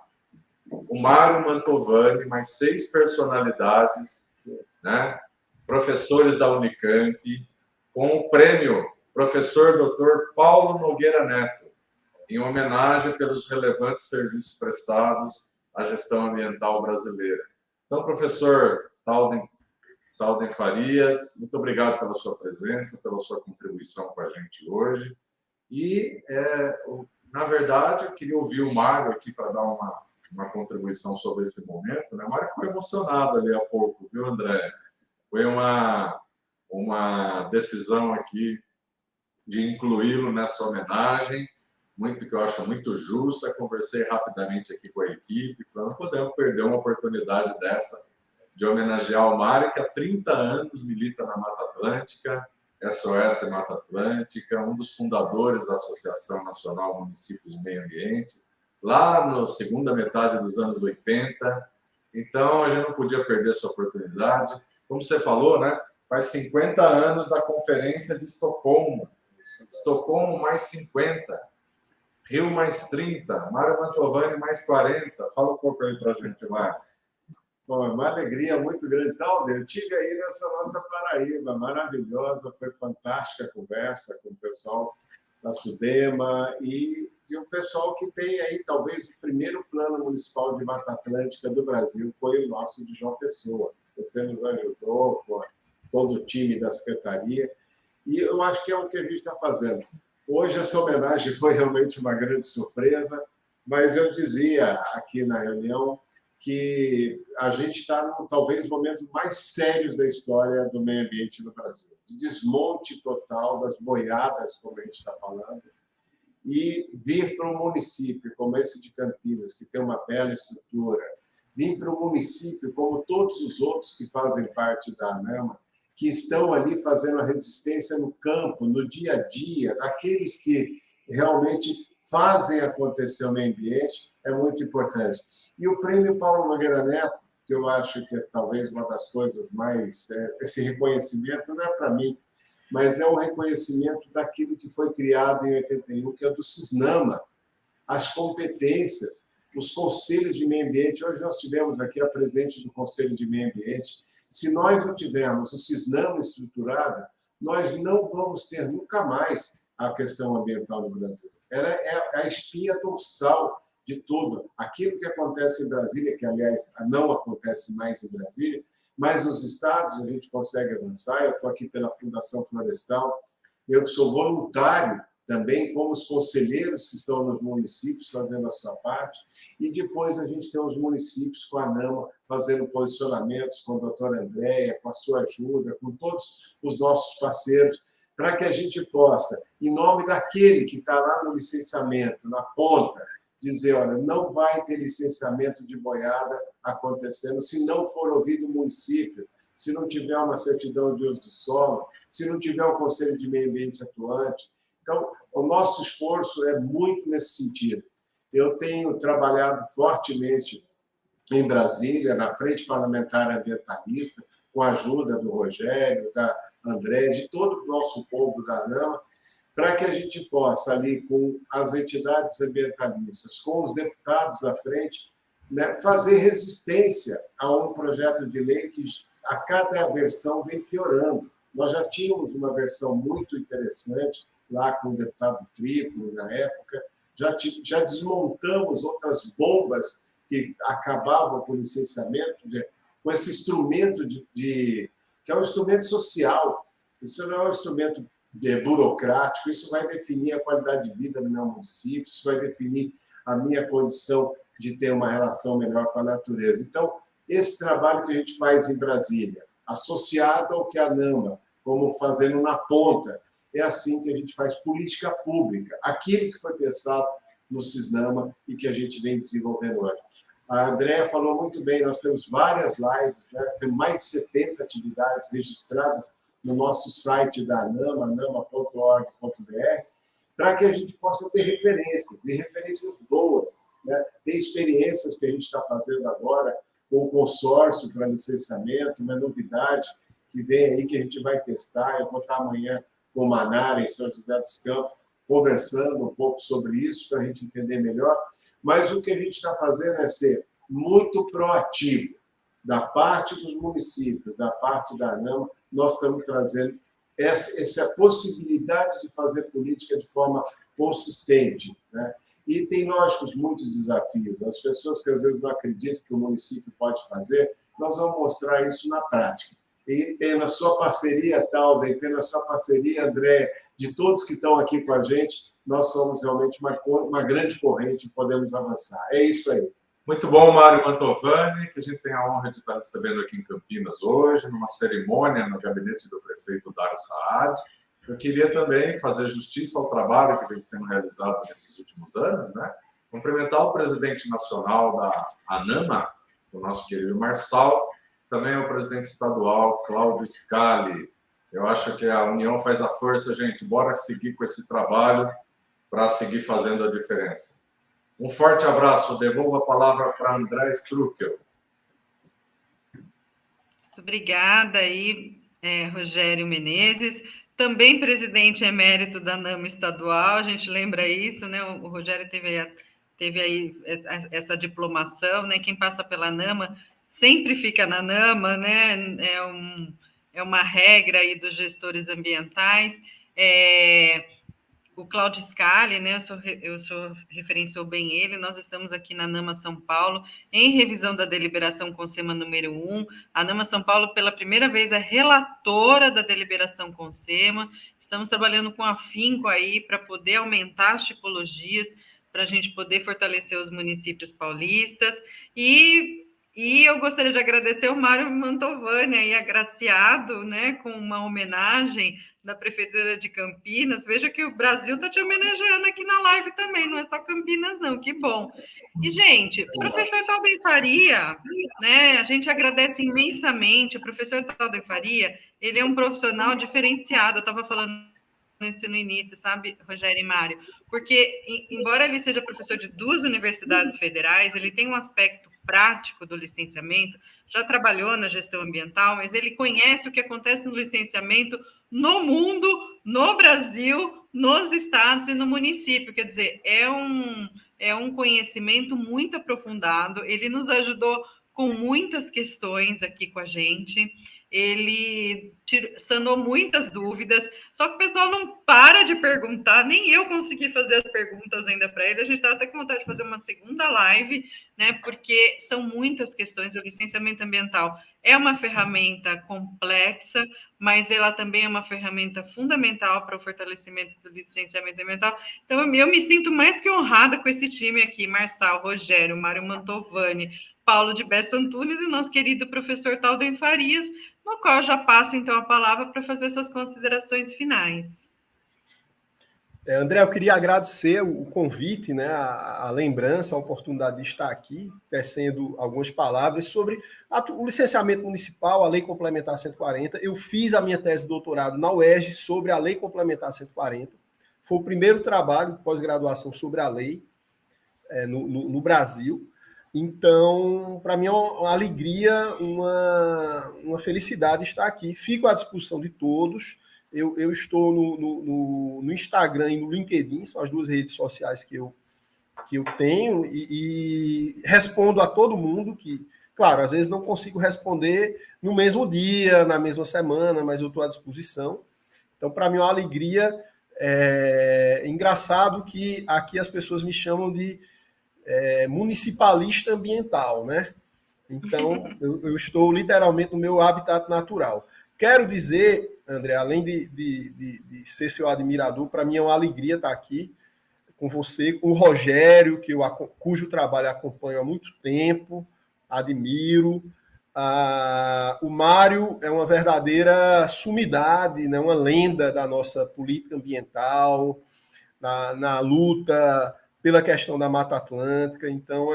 o Mário Mantovani, mais 6 personalidades, né, professores da Unicamp, com o prêmio Professor Dr. Paulo Nogueira Neto, em homenagem pelos relevantes serviços prestados à gestão ambiental brasileira. Então, professor Talden Farias, muito obrigado pela sua presença, pela sua contribuição com a gente hoje. E, na verdade, eu queria ouvir o Mário aqui para dar uma contribuição sobre esse momento, né? O Mário ficou emocionado ali há pouco, viu, André? Foi uma decisão aqui de incluí-lo nessa homenagem, que eu acho muito justa. Conversei rapidamente aqui com a equipe, falando, não podemos perder uma oportunidade dessa, de homenagear o Mário, que há 30 anos milita na Mata Atlântica, SOS Mata Atlântica, um dos fundadores da Associação Nacional Municípios de Meio Ambiente, lá na segunda metade dos anos 80. Então, a gente não podia perder essa oportunidade. Como você falou, né? Faz 50 anos da Conferência de Estocolmo. Estocolmo mais 50. Rio mais 30. Mário Mantovani mais 40. Fala um pouco aí para a gente, Mário. Bom, é uma alegria muito grande. Então, eu estive aí nessa nossa Paraíba, maravilhosa, foi fantástica a conversa com o pessoal da SUDEMA e de um pessoal que tem aí, talvez, o primeiro plano municipal de Mata Atlântica do Brasil foi o nosso de João Pessoa. Você nos ajudou com todo o time da Secretaria e eu acho que é o que a gente está fazendo. Hoje, essa homenagem foi realmente uma grande surpresa, mas eu dizia aqui na reunião que a gente está, talvez, no momento mais sérios da história do meio ambiente no Brasil. De desmonte total das boiadas, como a gente está falando, e vir para um município como esse de Campinas, que tem uma bela estrutura, vir para um município como todos os outros que fazem parte da ANAMA, que estão ali fazendo a resistência no campo, no dia a dia, daqueles que realmente fazem acontecer o meio ambiente, é muito importante. E o prêmio Paulo Nogueira Neto, que eu acho que é talvez uma das coisas mais... esse reconhecimento não é para mim, mas é um reconhecimento daquilo que foi criado em 81, que é do CISNAMA, as competências, os conselhos de meio ambiente. Hoje nós tivemos aqui a presidente do Conselho de Meio Ambiente. Se nós não tivermos o CISNAMA estruturado, nós não vamos ter nunca mais a questão ambiental no Brasil. Ela é a espinha dorsal de tudo. Aquilo que acontece em Brasília, que, aliás, não acontece mais em Brasília, mas nos estados a gente consegue avançar. Eu estou aqui pela Fundação Florestal, eu que sou voluntário também, como os conselheiros que estão nos municípios fazendo a sua parte, e depois a gente tem os municípios com a ANAMA fazendo posicionamentos com a doutora Andréia, com a sua ajuda, com todos os nossos parceiros, para que a gente possa, em nome daquele que está lá no licenciamento, na ponta, dizer, olha, não vai ter licenciamento de boiada acontecendo se não for ouvido o município, se não tiver uma certidão de uso do solo, se não tiver um Conselho de Meio Ambiente atuante. Então, o nosso esforço é muito nesse sentido. Eu tenho trabalhado fortemente em Brasília, na Frente Parlamentar Ambientalista, com a ajuda do Rogério, da André, de todo o nosso povo da ANAMA, para que a gente possa, ali com as entidades ambientalistas, com os deputados da frente, né, fazer resistência a um projeto de lei que a cada versão vem piorando. Nós já tínhamos uma versão muito interessante, lá com o deputado Triplo, na época, já desmontamos outras bombas que acabavam com o licenciamento, com esse instrumento que é um instrumento social. Isso não é um instrumento burocrático, isso vai definir a qualidade de vida do meu município, isso vai definir a minha condição de ter uma relação melhor com a natureza. Então, esse trabalho que a gente faz em Brasília, associado ao que a ANAMA, como fazendo na ponta, é assim que a gente faz política pública, aquilo que foi pensado no CISNAMA e que a gente vem desenvolvendo hoje. A Andréa falou muito bem, nós temos várias lives, né? Tem mais de 70 atividades registradas no nosso site da ANAMA, anama.org.br, para que a gente possa ter referências, e referências boas. Né? Tem experiências que a gente está fazendo agora com o consórcio para licenciamento, uma novidade que vem aí que a gente vai testar. Eu vou estar amanhã com o Manara, em São José dos Campos, conversando um pouco sobre isso, para a gente entender melhor. Mas o que a gente está fazendo é ser muito proativo. Da parte dos municípios, da parte da ANAMA, nós estamos trazendo essa possibilidade de fazer política de forma consistente. Né? E tem, lógico, muitos desafios. As pessoas que às vezes não acreditam que o município pode fazer, nós vamos mostrar isso na prática. E tendo a sua parceria, Talda, e tendo a sua parceria, André, de todos que estão aqui com a gente, nós somos realmente uma grande corrente e podemos avançar. É isso aí. Muito bom, Mário Mantovani, que a gente tem a honra de estar recebendo aqui em Campinas hoje, numa cerimônia no gabinete do prefeito Dário Saad. Eu queria também fazer justiça ao trabalho que vem sendo realizado nesses últimos anos, né? Cumprimentar o presidente nacional da ANAMA, o nosso querido Marçal, também o presidente estadual, Cláudio Scali. Eu acho que a união faz a força, gente. Bora seguir com esse trabalho para seguir fazendo a diferença. Um forte abraço. Devolvo a palavra para André Struckel. Muito obrigada aí, Rogério Menezes, também presidente emérito da ANAMA estadual. A gente lembra isso, né? O Rogério teve aí essa diplomação, né? Quem passa pela ANAMA sempre fica na ANAMA, né? É uma regra aí dos gestores ambientais. O Cláudio Scali, né? O senhor referenciou bem ele. Nós estamos aqui na ANAMA São Paulo, em revisão da deliberação CONSEMA número 1. A ANAMA São Paulo, pela primeira vez, é relatora da deliberação CONSEMA. Estamos trabalhando com afinco aí para poder aumentar as tipologias, para a gente poder fortalecer os municípios paulistas. E eu gostaria de agradecer o Mário Mantovani, aí, agraciado, né, com uma homenagem da Prefeitura de Campinas. Veja que o Brasil está te homenageando aqui na live também, não é só Campinas, não, que bom. E, gente, o professor Talden Faria, né, a gente agradece imensamente. O professor Talden Faria, ele é um profissional diferenciado, eu estava falando isso no início, sabe, Rogério e Mário? Porque, embora ele seja professor de 2 universidades federais, ele tem um aspecto prático do licenciamento, já trabalhou na gestão ambiental, mas ele conhece o que acontece no licenciamento no mundo, no Brasil, nos estados e no município. Quer dizer, é um conhecimento muito aprofundado. Ele nos ajudou com muitas questões aqui com a gente. ele sanou muitas dúvidas, só que o pessoal não para de perguntar, nem eu consegui fazer as perguntas ainda para ele, a gente estava até com vontade de fazer uma segunda live, né, porque são muitas questões, o licenciamento ambiental é uma ferramenta complexa, mas ela também é uma ferramenta fundamental para o fortalecimento do licenciamento ambiental. Então, eu me sinto mais que honrada com esse time aqui, Marçal, Rogério, Mário Mantovani, Paulo de Bessa Antunes e o nosso querido professor Talden Farias, no qual eu já passo, então, a palavra para fazer suas considerações finais. André, eu queria agradecer o convite, né, a lembrança, a oportunidade de estar aqui, tecendo algumas palavras sobre o licenciamento municipal, a Lei Complementar 140. Eu fiz a minha tese de doutorado na UERJ sobre a Lei Complementar 140. Foi o primeiro trabalho de pós-graduação sobre a lei no Brasil. Então, para mim é uma alegria, uma felicidade estar aqui. Fico à disposição de todos. Eu estou no Instagram e no LinkedIn, são as duas redes sociais que eu tenho, e respondo a todo mundo que, claro, às vezes não consigo responder no mesmo dia, na mesma semana, mas eu estou à disposição. Então, para mim é uma alegria. Engraçado que aqui as pessoas me chamam de municipalista ambiental, né? Então, eu estou literalmente no meu habitat natural. Quero dizer, André, além de ser seu admirador, para mim é uma alegria estar aqui com você, com o Rogério, cujo trabalho acompanho há muito tempo, admiro. O Mário é uma verdadeira sumidade, né, uma lenda da nossa política ambiental, na luta pela questão da Mata Atlântica. Então,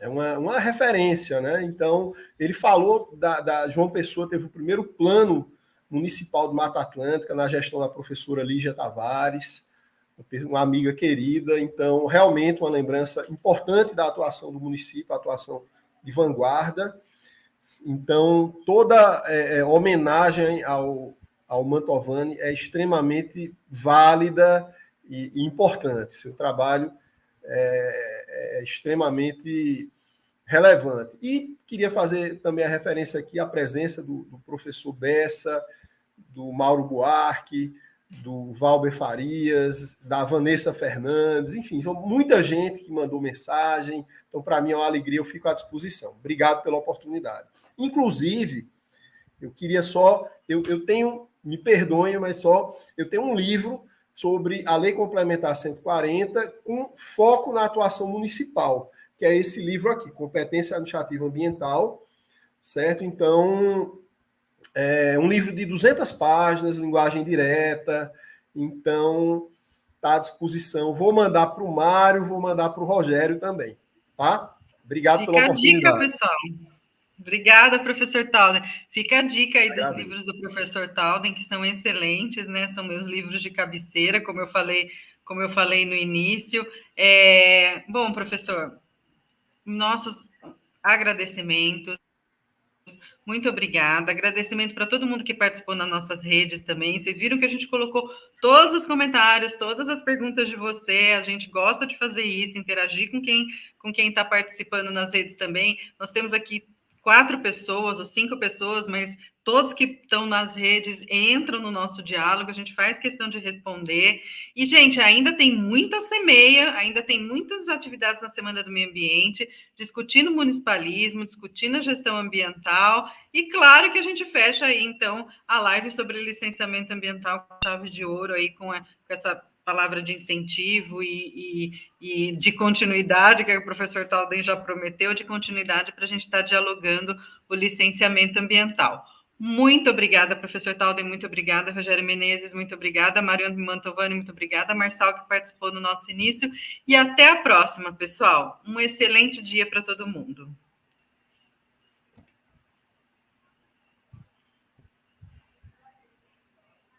é uma referência, né? Então, ele falou da João Pessoa, teve o primeiro plano municipal de Mata Atlântica na gestão da professora Lígia Tavares, uma amiga querida. Então, realmente uma lembrança importante da atuação do município, a atuação de vanguarda. Então, toda homenagem ao Mantovani é extremamente válida e importante. Seu trabalho é extremamente relevante. E queria fazer também a referência aqui à presença do professor Bessa, do Mauro Buarque, do Valber Farias, da Vanessa Fernandes, enfim, muita gente que mandou mensagem. Então, para mim é uma alegria, eu fico à disposição. Obrigado pela oportunidade. Inclusive, eu queria eu tenho, me perdoem, mas eu tenho um livro sobre a Lei Complementar 140 com foco na atuação municipal, que é esse livro aqui, Competência Administrativa Ambiental, certo? Então, é um livro de 200 páginas, linguagem direta, então está à disposição. Vou mandar para o Mário, vou mandar para o Rogério também, tá? Obrigado pela oportunidade. Fica a dica, pessoal. Obrigada, professor Talden. Fica a dica aí dos livros do professor Talden, que são excelentes, né? São meus livros de cabeceira, como eu falei no início. Bom, professor, nossos agradecimentos. Muito obrigada. Agradecimento para todo mundo que participou nas nossas redes também. Vocês viram que a gente colocou todos os comentários, todas as perguntas de você. A gente gosta de fazer isso, interagir com quem está participando nas redes também. Nós temos aqui 4 pessoas ou 5 pessoas, mas todos que estão nas redes entram no nosso diálogo, a gente faz questão de responder. E, gente, ainda tem muita semeia, ainda tem muitas atividades na Semana do Meio Ambiente, discutindo municipalismo, discutindo a gestão ambiental, e claro que a gente fecha aí, então, a live sobre licenciamento ambiental com chave de ouro, aí com essa palavra de incentivo e de continuidade, que o professor Talden já prometeu, de continuidade para a gente estar dialogando o licenciamento ambiental. Muito obrigada, professor Talden, muito obrigada, Rogério Menezes, muito obrigada, Mário Mantovani, muito obrigada, Marçal, que participou no nosso início, e até a próxima, pessoal. Um excelente dia para todo mundo.